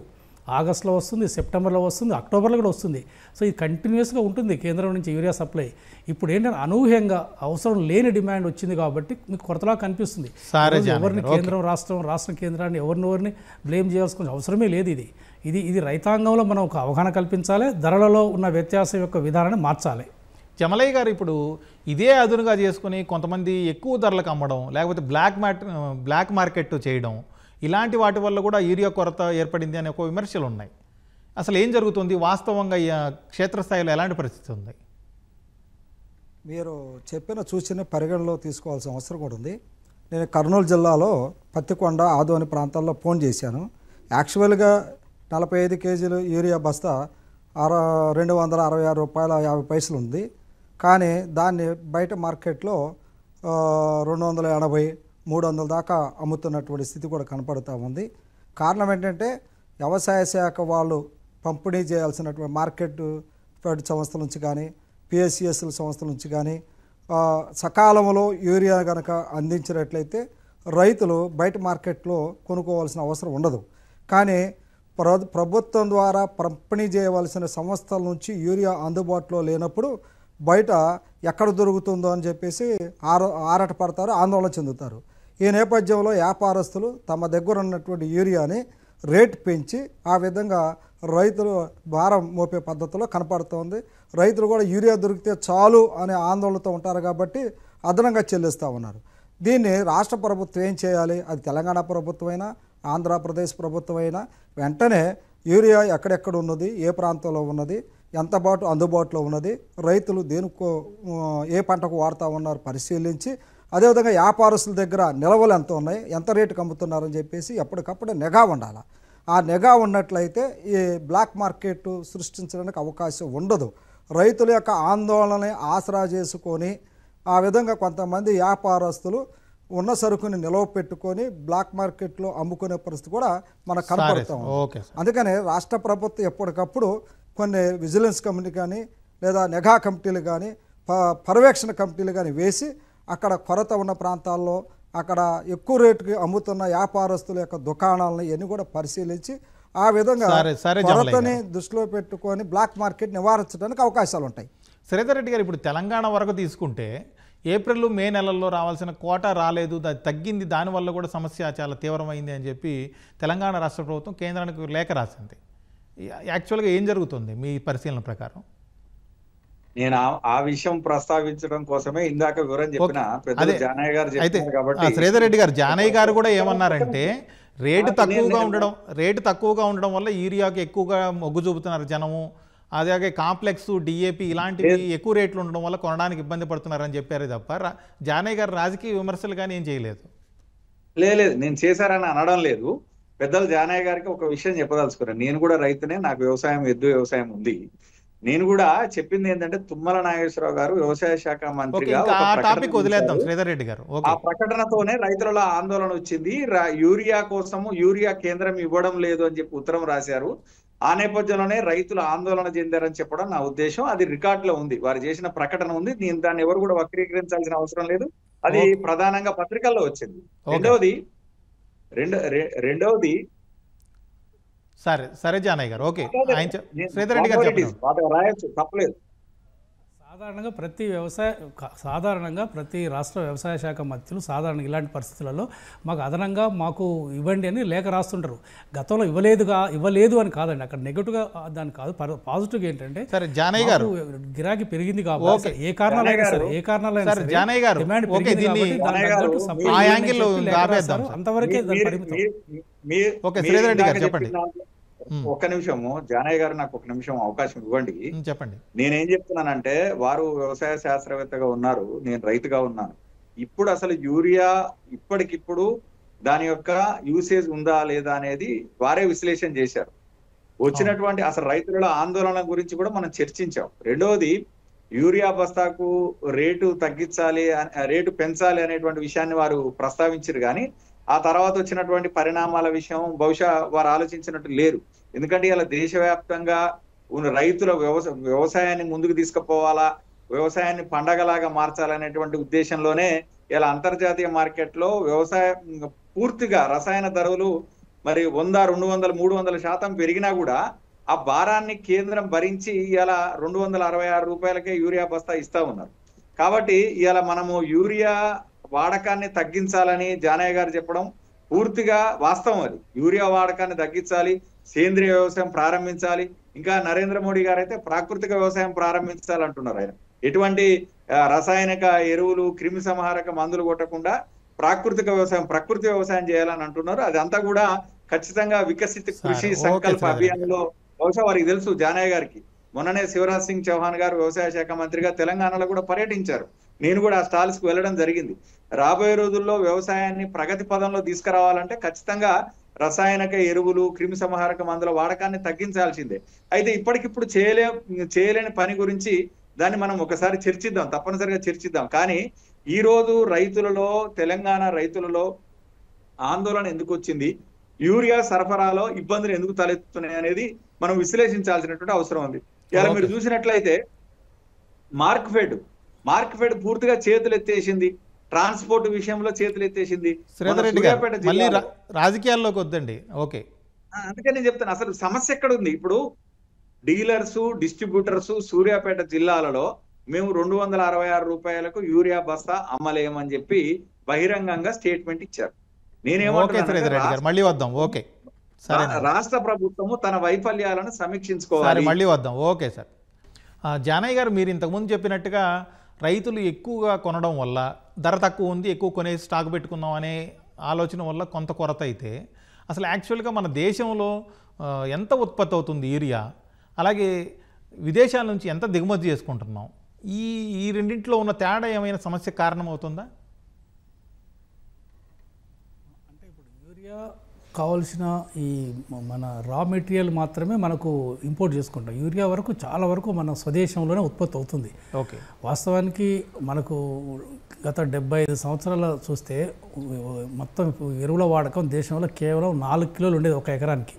ఆగస్టులో వస్తుంది, సెప్టెంబర్లో వస్తుంది, అక్టోబర్లో కూడా వస్తుంది. సో ఇది కంటిన్యూస్గా ఉంటుంది కేంద్రం నుంచి యూరియా సప్లై. ఇప్పుడు ఏంటంటే అనూహ్యంగా అవసరం లేని డిమాండ్ వచ్చింది కాబట్టి మీకు కొరతలా కనిపిస్తుంది. ఎవరిని కేంద్రం రాష్ట్రం కేంద్రాన్ని ఎవరిని బ్లేమ్ చేయాల్సిన అవసరమే లేదు. ఇది రైతాంగంలో మనం ఒక అవగాహన కల్పించాలి, ధరలలో ఉన్న వ్యత్యాసం యొక్క విధానాన్ని మార్చాలి. జమలయ్య గారు, ఇప్పుడు ఇదే అదునుగా చేసుకుని కొంతమంది ఎక్కువ ధరలకు అమ్మడం, లేకపోతే బ్లాక్ మార్కెట్ చేయడం, ఇలాంటి వాటి వల్ల కూడా యూరియా కొరత ఏర్పడింది అనే ఒక విమర్శలు ఉన్నాయి. అసలు ఏం జరుగుతుంది వాస్తవంగా, క్షేత్రస్థాయిలో ఎలాంటి పరిస్థితి ఉంది? మీరు చెప్పిన సూచన పరిగణలో తీసుకోవాల్సిన అవసరం కూడా ఉంది. నేను కర్నూలు జిల్లాలో పత్తికొండ ఆదోని ప్రాంతాల్లో ఫోన్ చేశాను. యాక్చువల్గా 45 కేజీలు యూరియా బస్తా 266 రూపాయల 50 పైసలు ఉంది. కానీ దాన్ని బయట మార్కెట్లో 280, 300 దాకా అమ్ముతున్నటువంటి స్థితి కూడా కనపడుతూ ఉంది. కారణం ఏంటంటే వ్యవసాయ శాఖ వాళ్ళు పంపిణీ చేయాల్సినటువంటి మార్కెట్ ఫెడ్ సంస్థల నుంచి కానీ పిఎస్సిఎస్ల సంస్థల నుంచి కానీ సకాలంలో యూరియా కనుక అందించినట్లయితే రైతులు బయట మార్కెట్లో కొనుక్కోవాల్సిన అవసరం ఉండదు. కానీ ప్రభుత్వం ద్వారా పంపిణీ చేయవలసిన సంస్థల నుంచి యూరియా అందుబాటులో లేనప్పుడు బయట ఎక్కడ దొరుకుతుందో అని చెప్పేసి ఆరాట పడతారు, ఆందోళన చెందుతారు. ఈ నేపథ్యంలో వ్యాపారస్తులు తమ దగ్గర ఉన్నటువంటి యూరియాని రేటు పెంచి ఆ విధంగా రైతులు భారం మోపే పద్ధతిలో కనపడుతోంది. రైతులు కూడా యూరియా దొరికితే చాలు అనే ఆందోళనతో ఉంటారు కాబట్టి అదనంగా చెల్లిస్తూ ఉన్నారు. దీన్ని రాష్ట్ర ప్రభుత్వం ఏం చేయాలి? అది తెలంగాణ ప్రభుత్వమైనా ఆంధ్రప్రదేశ్ ప్రభుత్వమైనా వెంటనే యూరియా ఎక్కడెక్కడ ఉన్నది, ఏ ప్రాంతంలో ఉన్నది, ఎంత అందుబాటులో ఉన్నది, రైతులు దేనికో ఏ పంటకు వాడుతూ ఉన్నారు పరిశీలించి, అదేవిధంగా వ్యాపారస్తుల దగ్గర నిల్వలు ఎంత ఉన్నాయి, ఎంత రేటుకి అమ్ముతున్నారని చెప్పేసి ఎప్పటికప్పుడు నిఘా ఉండాలి. ఆ నిఘా ఉన్నట్లయితే ఈ బ్లాక్ మార్కెట్ సృష్టించడానికి అవకాశం ఉండదు. రైతుల యొక్క ఆందోళనని ఆసరా చేసుకొని ఆ విధంగా కొంతమంది వ్యాపారస్తులు ఉన్న సరుకుని నిలవ పెట్టుకొని బ్లాక్ మార్కెట్లో అమ్ముకునే పరిస్థితి కూడా మనకు కనపడుతాం. అందుకనే రాష్ట్ర ప్రభుత్వం ఎప్పటికప్పుడు కొన్ని విజిలెన్స్ కమిటీ కానీ లేదా నిఘా కమిటీలు కానీ పర్యవేక్షణ కమిటీలు కానీ వేసి అక్కడ కొరత ఉన్న ప్రాంతాల్లో అక్కడ ఎక్కువ రేటుకి అమ్ముతున్న వ్యాపారస్తుల యొక్క దుకాణాలను ఇవన్నీ కూడా పరిశీలించి ఆ విధంగా కొరతని దృష్టిలో పెట్టుకొని బ్లాక్ మార్కెట్ నివారించడానికి అవకాశాలు ఉంటాయి. శ్రీధర్ రెడ్డి గారు, ఇప్పుడు తెలంగాణ వరకు తీసుకుంటే ఏప్రిల్ మే నెలల్లో రావాల్సిన కోటా రాలేదు, అది తగ్గింది, దానివల్ల కూడా సమస్య చాలా తీవ్రమైంది అని చెప్పి తెలంగాణ రాష్ట్ర ప్రభుత్వం కేంద్రానికి లేఖ రాసింది. యాక్చువల్గా ఏం జరుగుతుంది మీ పరిశీలన ప్రకారం? నేను ఆ విషయం ప్రస్తావించడం కోసమే ఇందాక వివరం చెప్పిన పెద్దలు జానయ్య గారు చెప్పారు కాబట్టి. శ్రీధర్ రెడ్డి గారు, జానయ్య గారు కూడా ఏమన్నారంటే రేటు తక్కువగా ఉండడం వల్ల యూరియాకి ఎక్కువగా మొగ్గు చూపుతున్నారు జనము, అలాగే కాంప్లెక్స్, డిఏపి ఇలాంటివి ఎక్కువ రేట్లు ఉండడం వల్ల కొనడానికి ఇబ్బంది పడుతున్నారని చెప్పారు తప్ప జానయ్య గారు రాజకీయ విమర్శలు కానీ ఏం చేయలేదు. లేదు, నేను చేశారని అనడం లేదు. పెద్దలు జానయ్య గారికి ఒక విషయం చెప్పదలుచుకున్నాను. నేను కూడా రైతునే, నాకు ఎద్దు వ్యవసాయం ఉంది. నేను కూడా చెప్పింది ఏంటంటే తుమ్మల నాగేశ్వరరావు గారు వ్యవసాయ శాఖ మంత్రిగా ఆ ప్రకటనతోనే రైతులలో ఆందోళన వచ్చింది. యూరియా కోసము యూరియా కేంద్రం ఇవ్వడం లేదు అని చెప్పి ఉత్తరం రాశారు. ఆ నేపథ్యంలోనే రైతులు ఆందోళన చెందారని చెప్పడం నా ఉద్దేశం. అది రికార్డులో ఉంది, వారు చేసిన ప్రకటన ఉంది. నేను దాన్ని ఎవరు కూడా వక్రీకరించాల్సిన అవసరం లేదు. అది ప్రధానంగా పత్రికల్లో వచ్చింది. రెండవది సరే జానయ్య గారు, ఓకే, శ్రీధర్ రెడ్డి గారు రాయొచ్చు, తప్పలేదు. సాధారణంగా ప్రతి రాష్ట్ర వ్యవసాయ శాఖ మంత్రులు సాధారణంగా ఇలాంటి పరిస్థితులలో మాకు ఇవ్వండి అని లేఖ రాస్తుంటారు. గతంలో ఇవ్వలేదు అని కాదండి, అక్కడ నెగటివ్గా దాని కాదు, పాజిటివ్గా ఏంటంటే సరే జానయ్య గారు గిరాకీ పెరిగింది కాబట్టి ఏ కారణాలైనా సరే డిమాండ్ పెరిగింది అంతవరకే ఒక్క నిమిషము జానయ్య గారు, నాకు ఒక నిమిషం అవకాశం ఇవ్వండి. చెప్పండి. నేనేం చెప్తున్నానంటే వారు వ్యవసాయ శాస్త్రవేత్తగా ఉన్నారు, నేను రైతుగా ఉన్నాను. ఇప్పుడు అసలు యూరియా ఇప్పటికిప్పుడు దాని యొక్క యూసేజ్ ఉందా లేదా అనేది వారే విశ్లేషణ చేశారు. వచ్చినటువంటి అసలు రైతుల ఆందోళన గురించి కూడా మనం చర్చించాం. రెండవది, యూరియా బస్తాకు రేటు తగ్గించాలి, రేటు పెంచాలి అనేటువంటి విషయాన్ని వారు ప్రస్తావించారు. కానీ ఆ తర్వాత వచ్చినటువంటి పరిణామాల విషయం బహుశా వారు ఆలోచించినట్టు లేరు. ఎందుకంటే ఇలా దేశవ్యాప్తంగా ఉన్న రైతుల వ్యవసాయాన్ని ముందుకు తీసుకుపోవాలా, వ్యవసాయాన్ని పండగలాగా మార్చాలనేటువంటి ఉద్దేశంలోనే ఇలా అంతర్జాతీయ మార్కెట్లో వ్యవసాయం పూర్తిగా రసాయన ధరలు మరి 100, 200, 300% పెరిగినా కూడా ఆ భారాన్ని కేంద్రం భరించి ఇలా 266 రూపాయలకే యూరియా బస్తా ఇస్తా ఉన్నారు. కాబట్టి ఇలా మనము యూరియా వాడకాన్ని తగ్గించాలని జానయ్య గారు చెప్పడం పూర్తిగా వాస్తవం. అది యూరియా వాడకాన్ని తగ్గించాలి, సేంద్రియ వ్యవసాయం ప్రారంభించాలి. ఇంకా నరేంద్ర మోడీ గారు అయితే ప్రాకృతిక వ్యవసాయం ప్రారంభించాలంటున్నారు. ఆయన ఎటువంటి రసాయనిక ఎరువులు, క్రిమి సంహారక మందులు కొట్టకుండా ప్రాకృతిక వ్యవసాయం, ప్రకృతి వ్యవసాయం చేయాలని అంటున్నారు. అదంతా కూడా ఖచ్చితంగా వికసిత కృషి సంకల్ప అభియాన్లో బహుశా వారికి తెలుసు. జానయ్య గారికి మొన్ననే శివరాజ్ సింగ్ చౌహాన్ గారు వ్యవసాయ శాఖ మంత్రిగా తెలంగాణలో కూడా పర్యటించారు. నేను కూడా ఆ స్టాల్స్ కి వెళ్ళడం జరిగింది. రాబోయే రోజుల్లో వ్యవసాయాన్ని ప్రగతి పదంలో తీసుకురావాలంటే ఖచ్చితంగా రసాయనిక ఎరువులు, క్రిమి సంహారక మందుల వాడకాన్ని తగ్గించాల్సిందే. అయితే ఇప్పటికిప్పుడు చేయలేని పని గురించి దాన్ని మనం ఒకసారి చర్చిద్దాం, తప్పనిసరిగా చర్చిద్దాం. కానీ ఈ రోజు రైతులలో, తెలంగాణ రైతులలో ఆందోళన ఎందుకు వచ్చింది, యూరియా సరఫరాలో ఇబ్బందులు ఎందుకు తలెత్తుతున్నాయి అనేది మనం విశ్లేషించాల్సినటువంటి అవసరం ఉంది. ఇలా మీరు చూసినట్లయితే మార్క్ఫెడ్ పూర్తిగా చేతులు ఎత్తేసింది, ట్రాన్స్పోర్ట్ విషయంలో చేతులు ఎత్తేసింది. శ్రీధర్ రెడ్డి గారు మళ్ళీ రాజకీయాల్లోకి వద్దండి. ఓకే, అందుకని నేను చెప్తాను, అసలు సమస్య ఎక్కడ ఉంది. ఇప్పుడు డీలర్స్, డిస్ట్రిబ్యూటర్స్ సూర్యాపేట జిల్లాలలో మేము 266 రూపాయలకు యూరియా బస్తా అమ్మలేమని చెప్పి బహిరంగంగా స్టేట్మెంట్ ఇచ్చారు. మళ్ళీ వద్దాం. ఓకే, రాష్ట్ర ప్రభుత్వము తన వైఫల్యాలను సమీక్షించుకోవాలి. మళ్ళీ వద్దాం. Okay sir. జానయ్య గారు, మీరు ఇంతకుముందు చెప్పినట్టుగా రైతులు ఎక్కువగా కొనడం వల్ల ధర తక్కువ ఉంది, ఎక్కువ కొనేసి స్టాక్ పెట్టుకుందాం అనే ఆలోచన వల్ల కొంత కొరత అయితే, అసలు యాక్చువల్గా మన దేశంలో ఎంత ఉత్పత్తి అవుతుంది యూరియా, అలాగే విదేశాల నుంచి ఎంత దిగుమతి చేసుకుంటున్నాం, ఈ రెండింటిలో ఉన్న తేడా ఏమైనా సమస్య కారణమవుతుందా? అంటే ఇప్పుడు యూరియా కావాల్సిన ఈ మన రా మెటీరియల్ మాత్రమే మనకు ఇంపోర్ట్ చేసుకుంటాం. యూరియా వరకు చాలా వరకు మన స్వదేశంలోనే ఉత్పత్తి అవుతుంది. ఓకే, వాస్తవానికి మనకు గత 75 సంవత్సరాలు చూస్తే మొత్తం ఎరువుల వాడకం దేశంలో కేవలం 4 కిలోలు ఉండేది ఒక ఎకరానికి.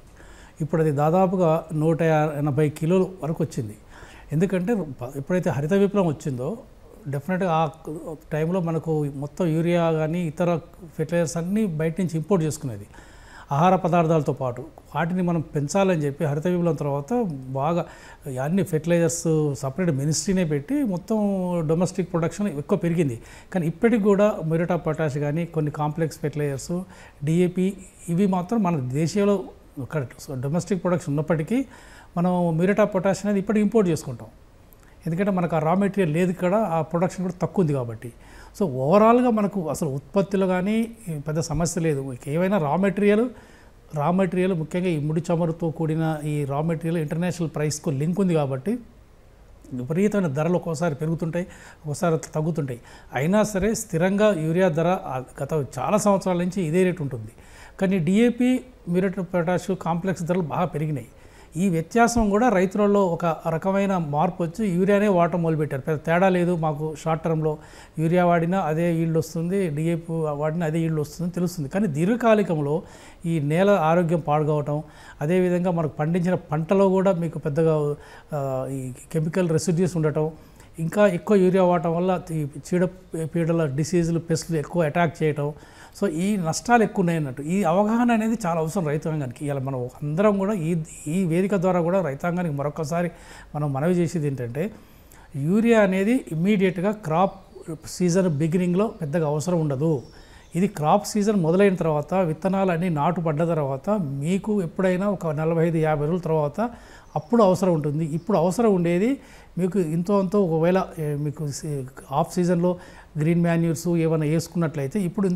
ఇప్పుడు అది దాదాపుగా 180 కిలోలు వరకు వచ్చింది. ఎందుకంటే ఎప్పుడైతే హరిత విప్లవం వచ్చిందో డెఫినెట్గా ఆ టైంలో మనకు మొత్తం యూరియా కానీ ఇతర ఫెర్టిలైజర్స్ అన్నీ బయట నుంచి ఇంపోర్ట్ చేసుకునేది. ఆహార పదార్థాలతో పాటు వాటిని మనం పెంచాలని చెప్పి హరిత విప్లవం తర్వాత బాగా అన్ని ఫెర్టిలైజర్స్ సపరేట్ మినిస్ట్రీనే పెట్టి మొత్తం డొమెస్టిక్ ప్రొడక్షన్ ఎక్కువ పెరిగింది. కానీ ఇప్పటికి కూడా మ్యూరేట్ ఆఫ్ పొటాష్ కానీ కొన్ని కాంప్లెక్స్ ఫెర్టిలైజర్స్, డిఏపి ఇవి మాత్రం మన దేశంలో ఒక డొమెస్టిక్ ప్రొడక్షన్ ఉన్నప్పటికీ మనం మ్యూరేట్ ఆఫ్ పొటాష్ అనేది ఇప్పటికి ఇంపోర్ట్ చేసుకుంటాం. ఎందుకంటే మనకు ఆ రా మెటీరియల్ లేదు, ఇక్కడ ఆ ప్రొడక్షన్ కూడా తక్కువ ఉంది కాబట్టి. సో ఓవరాల్గా మనకు అసలు ఉత్పత్తిలో కానీ పెద్ద సమస్య లేదు. ఏవైనా రా మెటీరియల్ ముఖ్యంగా ఈ ముడి చమురుతో కూడిన ఈ రా మెటీరియల్ ఇంటర్నేషనల్ ప్రైస్కు లింక్ ఉంది కాబట్టి విపరీతమైన ధరలు ఒక్కోసారి పెరుగుతుంటాయి, ఒక్కోసారి తగ్గుతుంటాయి. అయినా సరే స్థిరంగా యూరియా ధర గత చాలా సంవత్సరాల నుంచి ఇదే రేటు ఉంటుంది. కానీ DAP, muriate of potash complex ధరలు బాగా పెరిగినాయి. ఈ వ్యత్యాసం కూడా రైతులలో ఒక రకమైన మార్పు వచ్చి యూరియానే వాడటం మొదలుపెట్టారు. పెద్ద తేడా లేదు మాకు, షార్ట్ టర్మ్లో యూరియా వాడినా అదే ఈల్డ్ వస్తుంది, డిఏపి వాడినా అదే ఈల్డ్ వస్తుంది తెలుస్తుంది. కానీ దీర్ఘకాలికంలో ఈ నేల ఆరోగ్యం పాడుకోవటం, అదేవిధంగా మనకు పండించిన పంటలో కూడా మీకు పెద్దగా ఈ కెమికల్ రెసిడ్యూస్ ఉండటం, ఇంకా ఎక్కువ యూరియా వాడటం వల్ల ఈ చీడపీడల డిసీజులు, పెస్టులు ఎక్కువ అటాక్ చేయటం, సో ఈ నష్టాలు ఎక్కువ ఉన్నాయి అన్నట్టు. ఈ అవగాహన అనేది చాలా అవసరం రైతాంగానికి. ఇలా మనం అందరం కూడా ఈ వేదిక ద్వారా కూడా రైతాంగానికి మరొకసారి మనం మనవి చేసేది ఏంటంటే, యూరియా అనేది ఇమ్మీడియట్గా క్రాప్ సీజన్ బిగినింగ్లో పెద్దగా అవసరం ఉండదు. ఇది క్రాప్ సీజన్ మొదలైన తర్వాత, విత్తనాలు అన్నీ నాటు పడ్డ తర్వాత, మీకు ఎప్పుడైనా ఒక 45-50 రోజుల తర్వాత అప్పుడు అవసరం ఉంటుంది. ఇప్పుడు అవసరం ఉండేది మీకు అంతో ఒకవేళ మీకు ఆఫ్ సీజన్లో గ్రీన్ మాన్యూర్స్ ఏమైనా వేసుకున్నట్లయితే ఇప్పుడు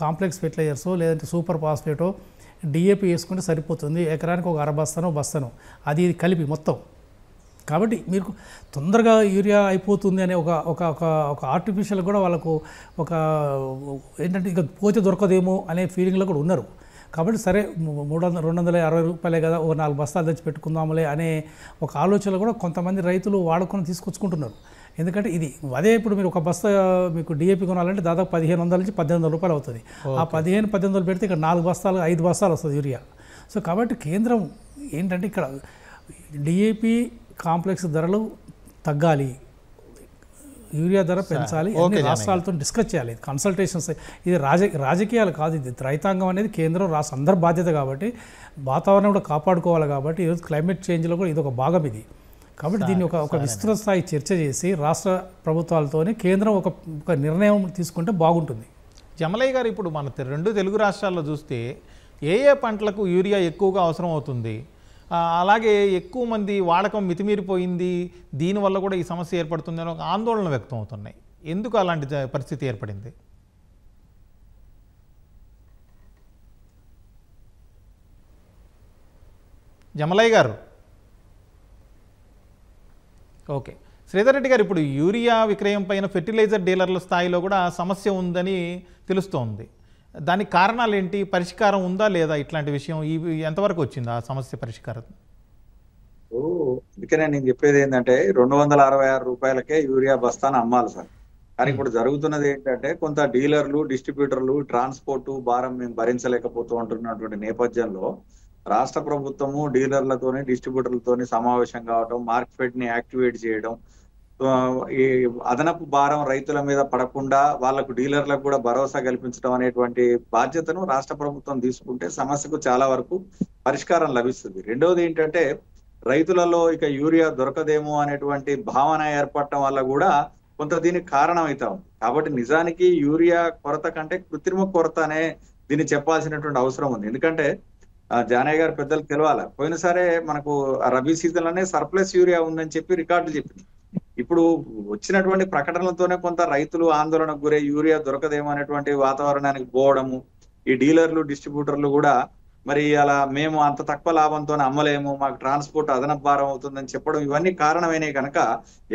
కాంప్లెక్స్ ఫెర్టిలైజర్స్ లేదంటే సూపర్ ఫాస్ఫేటో, డిఏపి వేసుకుంటే సరిపోతుంది. ఎకరానికి ఒక 1/2 బస్తానో అది కలిపి మొత్తం. కాబట్టి మీకు తొందరగా యూరియా అయిపోతుంది అనే ఒక ఆర్టిఫిషియల్ కూడా వాళ్ళకు ఒక ఏంటంటే ఇక పోతే దొరకదేమో అనే ఫీలింగ్లో కూడా ఉన్నారు. కాబట్టి సరే 260 రూపాయలే కదా, ఒక 4 బస్తాలు తెచ్చి పెట్టుకుందాములే అనే ఒక ఆలోచనలు కూడా కొంతమంది రైతులు వాడుకొని తీసుకొచ్చుకుంటున్నారు. ఎందుకంటే ఇది అదే ఇప్పుడు మీరు ఒక బస్తా మీకు డిఏపి కొనాలంటే దాదాపు 1500 నుంచి 1800 రూపాయలు అవుతుంది. ఆ 1500 పెడితే ఇక్కడ 4 బస్తాలు 5 బస్తాలు వస్తుంది యూరియా. సో కాబట్టి కేంద్రం ఏంటంటే ఇక్కడ డిఏపి కాంప్లెక్స్ ధరలు తగ్గాలి, యూరియా ధర పెంచాలి, అన్ని రాష్ట్రాలతో డిస్కస్ చేయాలి. కన్సల్టేషన్స్, ఇది రాజకీయాలు కాదు, ఇది రైతాంగం అనేది కేంద్రం రాష్ట్ర అందరి బాధ్యత కాబట్టి వాతావరణం కూడా కాపాడుకోవాలి. కాబట్టి ఈరోజు క్లైమేట్ చేంజ్లో కూడా ఇది ఒక భాగం ఇది. కాబట్టి దీన్ని ఒక విస్తృత స్థాయి చర్చ చేసి రాష్ట్ర ప్రభుత్వాలతోనే కేంద్రం ఒక నిర్ణయం తీసుకుంటే బాగుంటుంది. జమలయ్య గారు, ఇప్పుడు మన 2 తెలుగు రాష్ట్రాల్లో చూస్తే ఏ పంటలకు యూరియా ఎక్కువగా అవసరం అవుతుంది, అలాగే ఎక్కువ మంది వాడకం మితిమీరిపోయింది, దీనివల్ల కూడా ఈ సమస్య ఏర్పడుతుంది అని ఒక ఆందోళన వ్యక్తం అవుతున్నాయి. ఎందుకు అలాంటి పరిస్థితి ఏర్పడింది? జమలయ్య గారు, ఓకే శ్రీధర్ రెడ్డి గారు, ఇప్పుడు యూరియా విక్రయం పైన ఫెర్టిలైజర్ డీలర్ల స్థాయిలో కూడా సమస్య ఉందని తెలుస్తోంది. దానికి కారణాలు ఏంటి? పరిష్కారం ఉందా లేదా? ఇట్లాంటి విషయం ఎంతవరకు వచ్చింది ఆ సమస్య పరిష్కారం? అందుకనే నేను చెప్పేది ఏంటంటే 266 రూపాయలకే యూరియా బస్తాను అమ్మాలి సార్. కానీ ఇప్పుడు జరుగుతున్నది ఏంటంటే కొంత డీలర్లు, డిస్ట్రిబ్యూటర్లు ట్రాన్స్పోర్ట్ భారం మేము భరించలేకపోతూ ఉంటున్నటువంటి నేపథ్యంలో రాష్ట్ర ప్రభుత్వము డీలర్లతోని డిస్ట్రిబ్యూటర్లతోని సమావేశం కావడం, మార్కెట్ ని యాక్టివేట్ చేయడం, ఈ అదనపు భారం రైతుల మీద పడకుండా వాళ్లకు డీలర్లకు కూడా భరోసా కల్పించడం అనేటువంటి బాధ్యతను రాష్ట్ర ప్రభుత్వం తీసుకుంటే సమస్యకు చాలా వరకు పరిష్కారం లభిస్తుంది. రెండవది ఏంటంటే రైతులలో ఇక యూరియా దొరకదేమో అనేటువంటి భావన ఏర్పడటం వల్ల కూడా కొంత దీనికి కారణం అవుతాం. కాబట్టి నిజానికి యూరియా కొరత కంటే కృత్రిమ కొరత అనే దీన్ని చెప్పాల్సినటువంటి అవసరం ఉంది. ఎందుకంటే జానయ్య గారు పెద్దలు తెలవాలి, పోయినసారే మనకు రబీ సీజన్ లోనే సర్ప్లస్ యూరియా ఉందని చెప్పి రికార్డులు చెప్పింది. ఇప్పుడు వచ్చినటువంటి ప్రకటనలతోనే కొంత రైతులు ఆందోళనకు గురై యూరియా దొరకదేమో అనేటువంటి వాతావరణానికి పోవడము, ఈ డీలర్లు డిస్ట్రిబ్యూటర్లు కూడా మరి అలా మేము అంత తక్కువ లాభంతో అమ్మలేము, మాకు ట్రాన్స్పోర్ట్ అదనపు భారం అవుతుందని చెప్పడం, ఇవన్నీ కారణమైనవి కనుక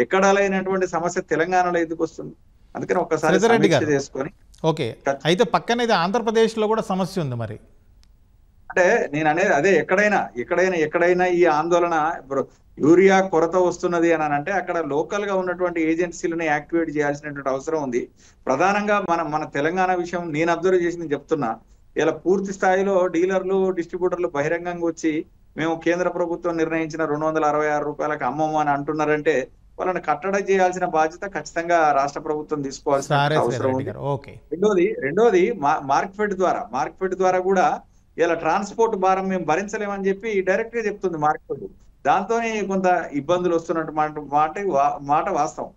ఎక్కడ లేనటువంటి సమస్య తెలంగాణలో ఎందుకు వస్తుంది? అందుకని ఒక్కసారి సమీక్ష చేసుకొని. ఓకే, అయితే పక్కనేది ఆంధ్రప్రదేశ్ లో కూడా సమస్య ఉంది. మరి అంటే నేను అనేది అదే, ఎక్కడైనా ఈ ఆందోళన ఇప్పుడు యూరియా కొరత వస్తున్నది అని అంటే అక్కడ లోకల్ గా ఉన్నటువంటి ఏజెన్సీలను యాక్టివేట్ చేయాల్సినటువంటి అవసరం ఉంది. ప్రధానంగా మన తెలంగాణ విషయం నేను అబ్జర్వ్ చేసి చెప్తున్నా, ఇలా పూర్తి స్థాయిలో డీలర్లు డిస్ట్రిబ్యూటర్లు బహిరంగంగా వచ్చి మేము కేంద్ర ప్రభుత్వం నిర్ణయించిన 266 రూపాయలకు అమ్మము అని అంటున్నారంటే వాళ్ళని కట్టడి చేయాల్సిన బాధ్యత ఖచ్చితంగా రాష్ట్ర ప్రభుత్వం తీసుకోవాల్సిన అవసరం ఉంది. రెండోది మార్కెట్ ద్వారా కూడా ఇలా ట్రాన్స్పోర్ట్ భారం మేము భరించలేమని చెప్పి డైరెక్ట్ గా చెప్తుంది మార్కెట్. దాంతోనే కొంత ఇబ్బందులు వస్తున్నటువంటి మాట వాస్తవం.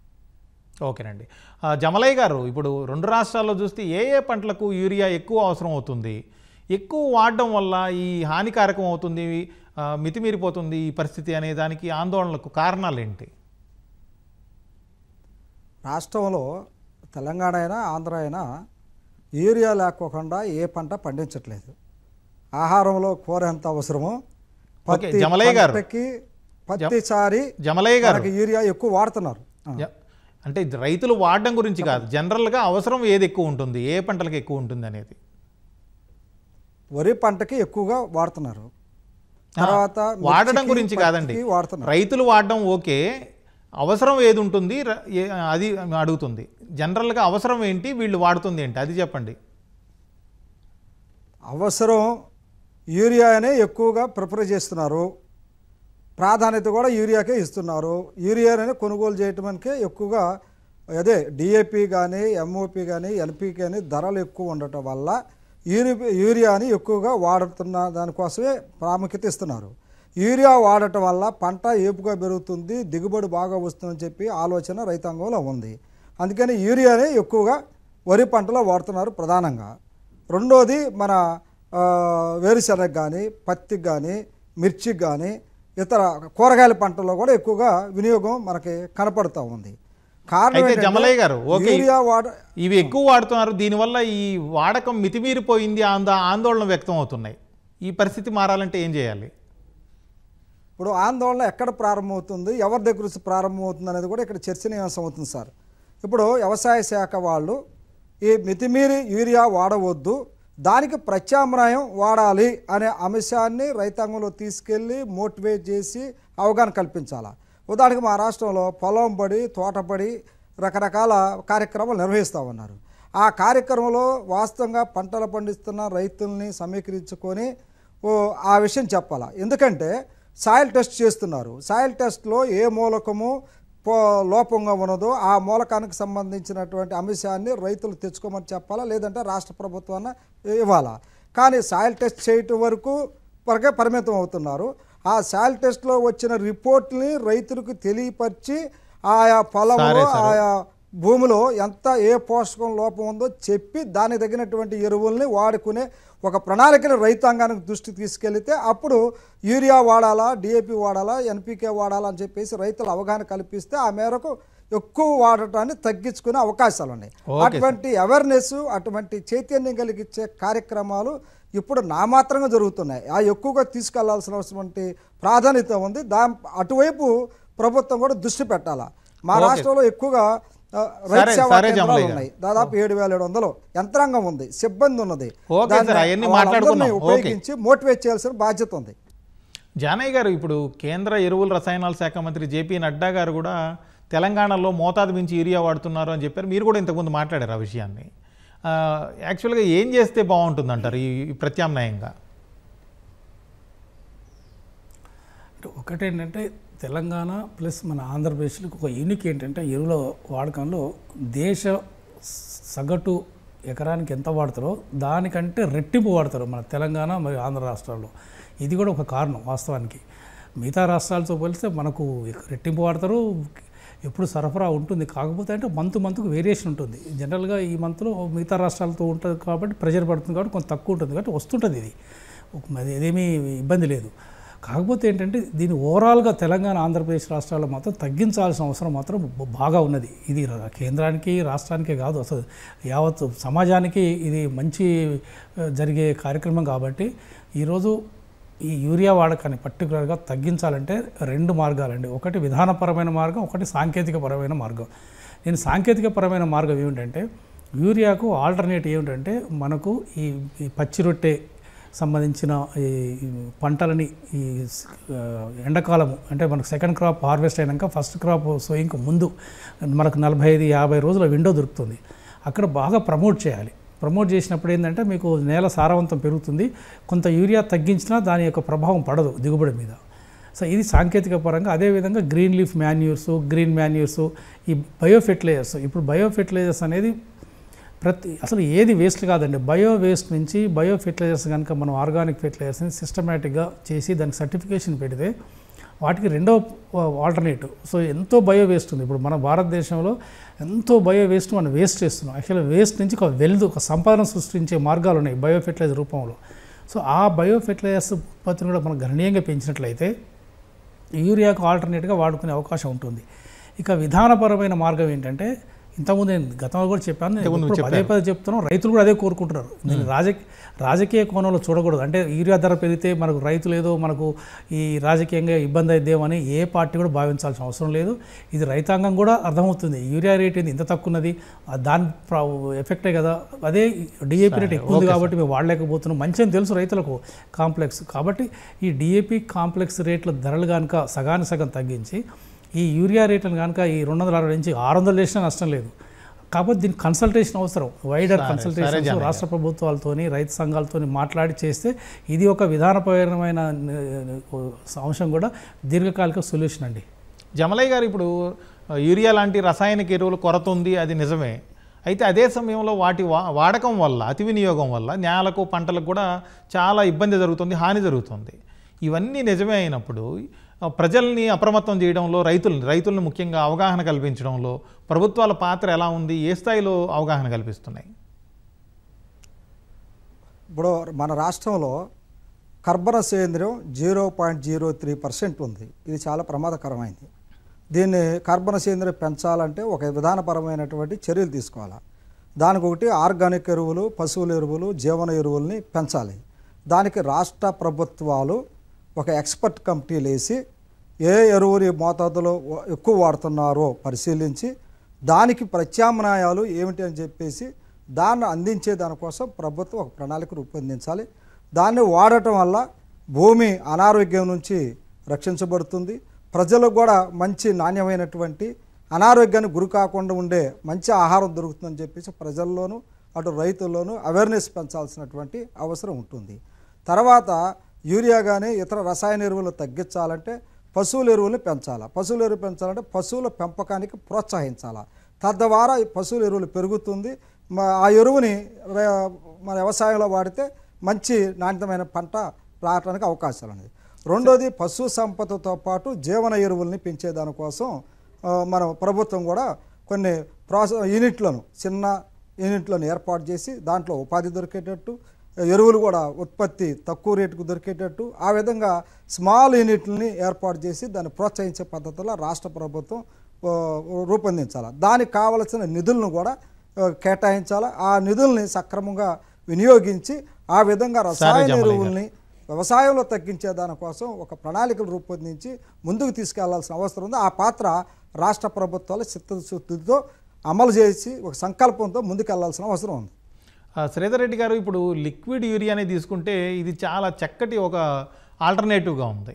ఓకేనండి. జమలయ్య గారు, ఇప్పుడు 2 రాష్ట్రాల్లో చూస్తే ఏ పంటలకు యూరియా ఎక్కువ అవసరం అవుతుంది? ఎక్కువ వాడడం వల్ల ఈ హానికారకం అవుతుంది, మితిమీరిపోతుంది ఈ పరిస్థితి అనే దానికి ఆందోళనలకు కారణాలు ఏంటి? రాష్ట్రంలో తెలంగాణ అయినా ఆంధ్ర అయినా యూరియా లేకోకుండా ఏ పంట పండించట్లేదు. ఆహారంలో కూర ఎంత అవసరమో ప్రతిసారి యూరియా ఎక్కువ వాడుతున్నారు. అంటే రైతులు వాడడం గురించి కాదు, జనరల్గా అవసరం ఏది ఎక్కువ ఉంటుంది, ఏ పంటలకు ఎక్కువ ఉంటుంది అనేది. వరి పంటకి ఎక్కువగా వాడుతున్నారు. తర్వాత వాడడం గురించి కాదండి, రైతులు వాడడం ఓకే, అవసరం ఏది ఉంటుంది అది అడుగుతుంది. జనరల్గా అవసరం ఏంటి, వీళ్ళు వాడుతుంది ఏంటి, అది చెప్పండి. అవసరం యూరియానే ఎక్కువగా ప్రిఫర్ చేస్తున్నారు, ప్రాధాన్యత కూడా యూరియాకే ఇస్తున్నారు. యూరియానే కొనుగోలు చేయటానికే ఎక్కువగా అదే డిఏపి కానీ ఎంఓపి కానీ ఎన్పి కానీ ధరలు ఎక్కువ ఉండటం వల్ల యూరియాని ఎక్కువగా వాడుతున్న దానికోసమే ప్రాముఖ్యత ఇస్తున్నారు. యూరియా వాడటం వల్ల పంట ఏపుగా పెరుగుతుంది, దిగుబడి బాగా వస్తుందని చెప్పి ఆలోచన రైతాంగంలో ఉంది. అందుకని యూరియానే ఎక్కువగా వరి పంటలో వాడుతున్నారు ప్రధానంగా. రెండోది మన వేరుశనగ కానీ పత్తికి కానీ మిర్చికి కానీ ఇతర కూరగాయల పంటల్లో కూడా ఎక్కువగా వినియోగం మనకి కనపడుతూ ఉంది. జమలయ్య గారు, ఇవి ఎక్కువ వాడుతున్నారు, దీనివల్ల ఈ వాడకం మితిమీరిపోయింది ఆందోళన వ్యక్తం అవుతున్నాయి. ఈ పరిస్థితి మారాలంటే ఏం చేయాలి? ఇప్పుడు ఆందోళన ఎక్కడ ప్రారంభమవుతుంది, ఎవరి దగ్గర నుంచి ప్రారంభమవుతుంది అనేది కూడా ఇక్కడ చర్చనీయాంశం అవుతుంది సార్. ఇప్పుడు వ్యవసాయ శాఖ వాళ్ళు ఈ మితిమీరి యూరియా వాడవద్దు, దానికి ప్రత్యామ్నాయం వాడాలి అనే అంశాన్ని రైతాంగంలో తీసుకెళ్ళి మోటివేట్ చేసి అవగాహన కల్పించాలి. ఉదాహరణకు మా రాష్ట్రంలో పొలం బడి, తోటబడి రకరకాల కార్యక్రమాలు నిర్వహిస్తూ ఉన్నారు. ఆ కార్యక్రమంలో వాస్తవంగా పంటలు పండిస్తున్న రైతుల్ని సమీకరించుకొని ఆ విషయం చెప్పాలి. ఎందుకంటే సాయిల్ టెస్ట్ చేస్తున్నారు. సాయిల్ టెస్ట్లో ఏ మూలకము లోపంగా ఉన్నదో ఆ మూలకానికి సంబంధించినటువంటి అంశాన్ని రైతులు తెచ్చుకోమని చెప్పాలా, లేదంటే రాష్ట్ర ప్రభుత్వాన్ని ఇవ్వాలా. కానీ సాయిల్ టెస్ట్ చేయటం వరకు పరిమితం అవుతున్నారు. ఆ సాయిల్ టెస్ట్లో వచ్చిన రిపోర్ట్ని రైతులకు తెలియపరిచి ఆయా పొలంలో ఆయా భూమిలో ఎంత ఏ పోషకం లోపం ఉందో చెప్పి దానికి తగినటువంటి ఎరువుల్ని వాడుకునే ఒక ప్రణాళికను రైతాంగానికి దృష్టి తీసుకెళ్తే అప్పుడు యూరియా వాడాలా, డిఏపి వాడాలా, ఎన్పికే వాడాలా అని చెప్పేసి రైతులు అవగాహన కల్పిస్తే ఆ మేరకు ఎక్కువ వాడటాన్ని తగ్గించుకునే అవకాశాలు ఉన్నాయి. అటువంటి అవేర్నెస్, అటువంటి చైతన్యం కలిగించే కార్యక్రమాలు ఇప్పుడు నామాత్రంగా జరుగుతున్నాయి. ఆ ఎక్కువగా తీసుకెళ్లాల్సిన అవసరం ప్రాధాన్యత ఉంది. అటువైపు ప్రభుత్వం కూడా దృష్టి పెట్టాలా. మా ఓకే. రాష్ట్రంలో ఎక్కువగా రైతు సరే, సేవా సరే కేంద్రాలు జమలయ్య గారు. ఉన్నాయి. దాదాపు 7,700 యంత్రాంగం ఉంది, సిబ్బంది ఉన్నది. ఓకే దాన్ని సార్, అవన్నీ వాళ్ళందరినీ మాట్లాడుకున్నాం. ఓకే. ఉపయోగించి మోటివేట్ చేయాల్సిన బాధ్యత ఉంది. జానయ్య గారు, ఇప్పుడు కేంద్ర ఎరువుల రసాయనాల శాఖ మంత్రి జేపీ నడ్డా గారు కూడా తెలంగాణలో మోతాదు మించి యూరియా వాడుతున్నారు అని చెప్పారు. మీరు కూడా ఇంతకుముందు మాట్లాడారు ఆ విషయాన్ని. యాక్చువల్గా ఏం చేస్తే బాగుంటుంది అంటారు ఈ ప్రత్యామ్నాయంగా? ఒకటేంటంటే తెలంగాణ ప్లస్ మన ఆంధ్రప్రదేశ్లో ఒక యూనిక్ ఏంటంటే ఎరువుల వాడకంలో దేశ సగటు ఎకరానికి ఎంత వాడతారో దానికంటే రెట్టింపు వాడతారు మన తెలంగాణ మరియు ఆంధ్ర రాష్ట్రాల్లో. ఇది కూడా ఒక కారణం వాస్తవానికి. మిగతా రాష్ట్రాలతో పోలిస్తే మనకు రెట్టింపు వాడతారు, ఎప్పుడు సరఫరా ఉంటుంది. కాకపోతే అంటే మంత్కు వేరియేషన్ ఉంటుంది. జనరల్గా ఈ మంత్లో మిగతా రాష్ట్రాలతో ఉంటుంది కాబట్టి ప్రెషర్ పడుతుంది కాబట్టి కొంత తక్కువ ఉంటుంది కాబట్టి వస్తుంటుంది. ఇది ఇదేమీ ఇబ్బంది లేదు. కాకపోతే ఏంటంటే దీన్ని ఓవరాల్గా తెలంగాణ ఆంధ్రప్రదేశ్ రాష్ట్రాల్లో మాత్రం తగ్గించాల్సిన అవసరం మాత్రం బాగా ఉన్నది. ఇది కేంద్రానికి రాష్ట్రానికే కాదు, అసలు యావత్ సమాజానికి ఇది మంచి జరిగే కార్యక్రమం. కాబట్టి ఈరోజు ఈ యూరియా వాడకాన్ని పర్టికులర్గా తగ్గించాలంటే 2 మార్గాలండి. ఒకటి విధానపరమైన మార్గం, ఒకటి సాంకేతికపరమైన మార్గం. నేను సాంకేతికపరమైన మార్గం ఏమిటంటే యూరియాకు ఆల్టర్నేట్ ఏమిటంటే మనకు ఈ పచ్చి రొట్టె సంబంధించిన ఈ పంటలని ఈ ఎండాకాలము అంటే మనకు సెకండ్ క్రాప్ హార్వెస్ట్ అయినాక ఫస్ట్ క్రాప్ సోయింగ్కి ముందు మనకు 45-50 రోజుల విండో దొరుకుతుంది. అక్కడ బాగా ప్రమోట్ చేయాలి. ప్రమోట్ చేసినప్పుడు ఏంటంటే మీకు నేల సారవంతం పెరుగుతుంది. కొంత యూరియా తగ్గించినా దాని యొక్క ప్రభావం పడదు దిగుబడి మీద. సో ఇది సాంకేతిక పరంగా. అదేవిధంగా green leaf manures, green manures, ఈ బయో ఫెర్టిలైజర్స్. ఇప్పుడు బయో ఫెర్టిలైజర్స్ అనేది అసలు ఏది వేస్ట్ కాదండి. బయో వేస్ట్ నుంచి బయో ఫెర్టిలైజర్స్ కనుక మనం ఆర్గానిక్ ఫెర్టిలైజర్స్ని సిస్టమేటిక్గా చేసి దానికి సర్టిఫికేషన్ పెడితే వాటికి రెండో ఆల్టర్నేటివ్. సో ఎంతో బయో వేస్ట్ ఉంది. ఇప్పుడు మన భారతదేశంలో ఎంతో బయో వేస్ట్ మనం వేస్ట్ చేస్తున్నాం. యాక్చువల్గా వేస్ట్ నుంచి ఒక సంపాదన సృష్టించే మార్గాలు ఉన్నాయి బయో ఫెర్టిలైజర్ రూపంలో. సో ఆ బయో ఫెర్టిలైజర్స్ ఉత్పత్తిని కూడా మనం గణనీయంగా పెంచినట్లయితే యూరియాకు ఆల్టర్నేట్గా వాడుకునే అవకాశం ఉంటుంది. ఇక విధానపరమైన మార్గం ఏంటంటే ఇంతకుముందు నేను గతంలో కూడా చెప్పాను, పదే చెప్తున్నాం, రైతులు కూడా అదే కోరుకుంటున్నారు. నేను రాజకీయ కోణంలో చూడకూడదు. అంటే యూరియా ధర పెరిగితే మనకు రైతులు ఏదో మనకు ఈ రాజకీయంగా ఇబ్బంది అయిద్దేమని ఏ పార్టీ కూడా భావించాల్సిన అవసరం లేదు. ఇది రైతాంగం కూడా అర్థమవుతుంది. యూరియా రేట్ ఏంది ఇంత తక్కువ ఉన్నది, దాని ఎఫెక్టే కదా. అదే డిఏపి రేట్ ఎక్కువ ఉంది కాబట్టి మేము వాడలేకపోతున్నాం మంచి అని తెలుసు రైతులకు కాంప్లెక్స్. కాబట్టి ఈ డిఏపి కాంప్లెక్స్ రేట్ల ధరలు కనుక సగానికి సగం తగ్గించి ఈ యూరియా రేట్లను కనుక ఈ 260 నుంచి 600 చేసినా నష్టం లేదు. కాబట్టి దీనికి కన్సల్టేషన్ అవసరం, వైడర్ కన్సల్టేషన్స్ రాష్ట్ర ప్రభుత్వాలతోని రైతు సంఘాలతో మాట్లాడి చేస్తే ఇది ఒక విధానపరమైన అంశం కూడా దీర్ఘకాలిక సొల్యూషన్ అండి. జమలయ్య గారు, ఇప్పుడు యూరియా లాంటి రసాయనిక ఎరువుల కొరత ఉంది, అది నిజమే. అయితే అదే సమయంలో వాటి వాడకం వల్ల, అతి వినియోగం వల్ల నేలకు పంటలకు కూడా చాలా ఇబ్బంది జరుగుతుంది, హాని జరుగుతుంది. ఇవన్నీ నిజమే అయినప్పుడు ప్రజల్ని అప్రమత్తం చేయడంలో రైతులను ముఖ్యంగా అవగాహన కల్పించడంలో ప్రభుత్వాల పాత్ర ఎలా ఉంది? ఏ స్థాయిలో అవగాహన కల్పిస్తున్నాయి? ఇప్పుడు మన రాష్ట్రంలో కర్బన సేంద్రియం 0.03% ఉంది. ఇది చాలా ప్రమాదకరమైంది. దీన్ని కర్బన సేంద్రియం పెంచాలంటే ఒక విధానపరమైనటువంటి చర్యలు తీసుకోవాలి. దానికి ఒకటి ఆర్గానిక్ ఎరువులు, పశువుల ఎరువులు, జీవన ఎరువుల్ని పెంచాలి. దానికి రాష్ట్ర ప్రభుత్వాలు ఒక ఎక్స్పర్ట్ కమిటీలు వేసి ఏ ఎరువుని మోతాదులో ఎక్కువ వాడుతున్నారో పరిశీలించి దానికి ప్రత్యామ్నాయాలు ఏమిటి అని చెప్పేసి దాన్ని అందించే దానికోసం ప్రభుత్వం ఒక ప్రణాళిక రూపొందించాలి. దాన్ని వాడటం వల్ల భూమి అనారోగ్యం నుంచి రక్షించబడుతుంది. ప్రజలకు కూడా మంచి నాణ్యమైనటువంటి అనారోగ్యానికి గురి కాకుండా ఉండే మంచి ఆహారం దొరుకుతుందని చెప్పేసి ప్రజల్లోనూ అటు రైతుల్లోనూ అవేర్నెస్ పెంచాల్సినటువంటి అవసరం ఉంటుంది. తర్వాత యూరియా కానీ ఇతర రసాయన ఎరువులు తగ్గించాలంటే పశువుల ఎరువులు పెంచాలి. పశువుల ఎరువు పెంచాలంటే పశువుల పెంపకానికి ప్రోత్సహించాలి. తద్వారా ఈ పశువుల ఎరువులు పెరుగుతుంది. ఆ ఎరువుని మన వ్యవసాయంలో వాడితే మంచి నాణ్యమైన పంట రావడానికి అవకాశాలు ఉన్నాయి. రెండోది పశు సంపదతో పాటు జీవన ఎరువుల్ని పెంచేదానికోసం మన ప్రభుత్వం కూడా కొన్ని చిన్న యూనిట్లను ఏర్పాటు చేసి దాంట్లో ఉపాధి దొరికేటట్టు, ఎరువులు కూడా ఉత్పత్తి తక్కువ రేటుకు దొరికేటట్టు ఆ విధంగా స్మాల్ యూనిట్లని ఏర్పాటు చేసి దాన్ని ప్రోత్సహించే పద్ధతిలో రాష్ట్ర ప్రభుత్వం రూపొందించాలి. దానికి కావలసిన నిధులను కూడా కేటాయించాలి. ఆ నిధుల్ని సక్రమంగా వినియోగించి ఆ విధంగా రసాయన ఎరువుల్ని వ్యవసాయంలో తగ్గించే దానికోసం ఒక ప్రణాళికలు రూపొందించి ముందుకు తీసుకెళ్లాల్సిన అవసరం ఉంది. ఆ పాత్ర రాష్ట్ర ప్రభుత్వాలు చిత్తశుద్ధితో అమలు చేసి ఒక సంకల్పంతో ముందుకెళ్లాల్సిన అవసరం ఉంది. శ్రీధర్ రెడ్డి గారు, ఇప్పుడు లిక్విడ్ యూరియాని తీసుకుంటే ఇది చాలా చక్కటి ఒక ఆల్టర్నేటివ్గా ఉంది,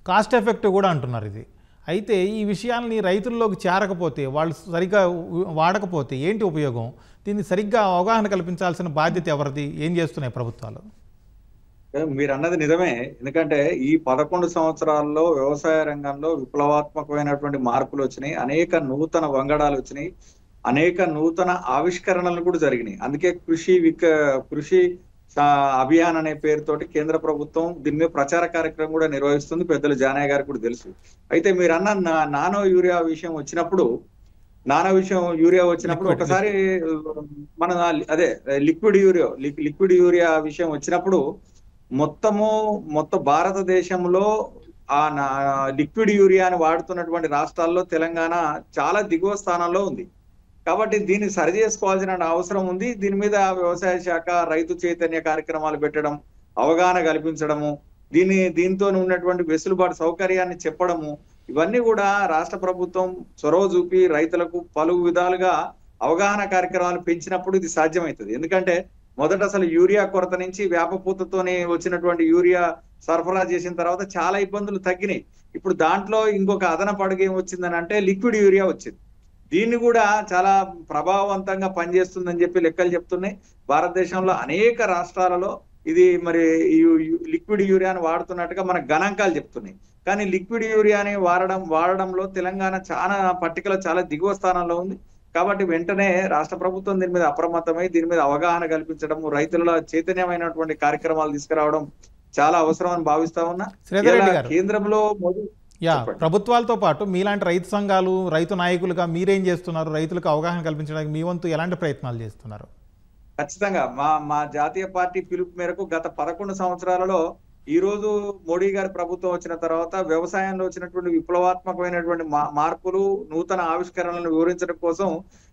కాస్ట్ ఎఫెక్టివ్ కూడా అంటున్నారు ఇది. అయితే ఈ విషయాల్ని రైతుల్లోకి చేరకపోతే, వాళ్ళు సరిగ్గా వాడకపోతే ఏంటి ఉపయోగం? దీన్ని సరిగ్గా అవగాహన కల్పించాల్సిన బాధ్యత ఎవరిది? ఏం చేస్తున్నాయి ప్రభుత్వాలు? మీరు అన్నది నిజమే. ఎందుకంటే ఈ 11 సంవత్సరాల్లో వ్యవసాయ రంగంలో విప్లవాత్మకమైనటువంటి మార్పులు వచ్చినాయి, అనేక నూతన వంగడాలు వచ్చినాయి, అనేక నూతన ఆవిష్కరణలు కూడా జరిగినాయి. అందుకే కృషి అభియాన్ అనే పేరుతోటి కేంద్ర ప్రభుత్వం దీని మీద ప్రచార కార్యక్రమం కూడా నిర్వహిస్తుంది. పెద్దలు జానయ్య గారికి కూడా తెలుసు. అయితే మీరు అన్న నానో యూరియా విషయం వచ్చినప్పుడు ఒకసారి మన అదే లిక్విడ్ యూరియా విషయం వచ్చినప్పుడు మొత్తం భారతదేశంలో ఆ లిక్విడ్ యూరియాని వాడుతున్నటువంటి రాష్ట్రాల్లో తెలంగాణ చాలా దిగువ స్థానంలో ఉంది. కాబట్టి దీన్ని సరి చేసుకోవాల్సిన అవసరం ఉంది. దీని మీద వ్యవసాయ శాఖ రైతు చైతన్య కార్యక్రమాలు పెట్టడం, అవగాహన కల్పించడము, దీంతో ఉన్నటువంటి వెసులుబాటు సౌకర్యాన్ని చెప్పడము, ఇవన్నీ కూడా రాష్ట్ర ప్రభుత్వం చొరవ చూపి రైతులకు పలు విధాలుగా అవగాహన కార్యక్రమాలు పెంచినప్పుడు ఇది సాధ్యమవుతుంది. ఎందుకంటే మొదట అసలు యూరియా కొరత నుంచి వేపపూతతోనే వచ్చినటువంటి యూరియా సరఫరా చేసిన తర్వాత చాలా ఇబ్బందులు తగ్గినాయి. ఇప్పుడు దాంట్లో ఇంకొక అదనపు అడుగు ఏం వచ్చిందని అంటే లిక్విడ్ యూరియా వచ్చింది. దీన్ని కూడా చాలా ప్రభావవంతంగా పనిచేస్తుందని చెప్పి లెక్కలు చెప్తున్నాయి. భారతదేశంలో అనేక రాష్ట్రాలలో ఇది మరి లిక్విడ్ యూరియాని వాడుతున్నట్టుగా మన గణాంకాలు చెప్తున్నాయి. కానీ లిక్విడ్ యూరియాని వాడడంలో తెలంగాణ చాలా దిగువ స్థానంలో ఉంది. కాబట్టి వెంటనే రాష్ట్ర ప్రభుత్వం దీని మీద అప్రమత్తమై దీని మీద అవగాహన కల్పించడం, రైతుల చైతన్యమైనటువంటి కార్యక్రమాలు తీసుకురావడం చాలా అవసరం అని భావిస్తా ఉన్నా. కేంద్రంలో ప్రభుత్వాలతో పాటు మీలాంటి రైతు సంఘాలు, రైతు నాయకులుగా మీరేం చేస్తున్నారు? రైతులకు అవగాహన కల్పించడానికి మీ వంతు ఎలాంటి ప్రయత్నాలు చేస్తున్నారు? ఖచ్చితంగా మా జాతీయ పార్టీ పిలుపు మేరకు గత 11 సంవత్సరాలలో ఈ రోజు మోడీ గారి ప్రభుత్వం వచ్చిన తర్వాత వ్యవసాయంలో వచ్చినటువంటి విప్లవాత్మకమైనటువంటి మార్పులు, నూతన ఆవిష్కరణలను వివరించడం కోసం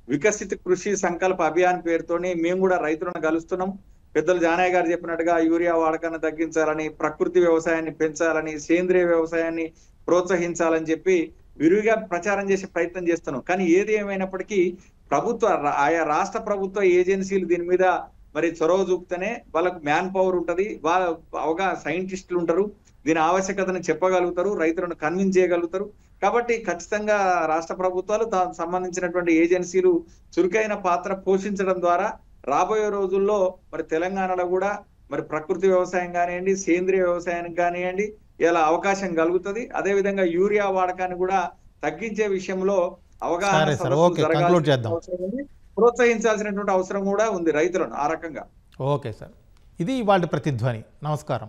వికసిత కృషి సంకల్ప అభియాన్ పేరుతోని మేము కూడా రైతులను కలుస్తున్నాం. పెద్దలు జానయ్య గారు చెప్పినట్టుగా యూరియా వాడకాన్ని తగ్గించాలని, ప్రకృతి వ్యవసాయాన్ని పెంచాలని, సేంద్రియ వ్యవసాయాన్ని ప్రోత్సహించాలని చెప్పి విరివిగా ప్రచారం చేసే ప్రయత్నం చేస్తున్నాం. కానీ ఏది ఏమైనప్పటికీ ఆయా రాష్ట్ర ప్రభుత్వ ఏజెన్సీలు దీని మీద మరి చొరవ చూపుతేనే వాళ్ళకు మ్యాన్ పవర్ ఉంటది, వాళ్ళ సైంటిస్టులు ఉంటారు, దీని ఆవశ్యకతను చెప్పగలుగుతారు, రైతులను కన్విన్స్ చేయగలుగుతారు. కాబట్టి ఖచ్చితంగా రాష్ట్ర ప్రభుత్వాలు దానికి సంబంధించినటువంటి ఏజెన్సీలు చురుకైన పాత్ర పోషించడం ద్వారా రాబోయే రోజుల్లో మరి తెలంగాణలో కూడా మరి ప్రకృతి వ్యవసాయం కానివ్వండి, సేంద్రియ వ్యవసాయానికి కానివ్వండి ఇలా అవకాశం కలుగుతుంది. అదే విధంగా యూరియా వాడకాన్ని కూడా తగ్గించే విషయంలో అవగాహన ప్రోత్సహించాల్సినటువంటి అవసరం కూడా ఉంది రైతులను ఆ రకంగా. ఓకే సార్, ఇది ఇవాళ ప్రతిధ్వని. నమస్కారం.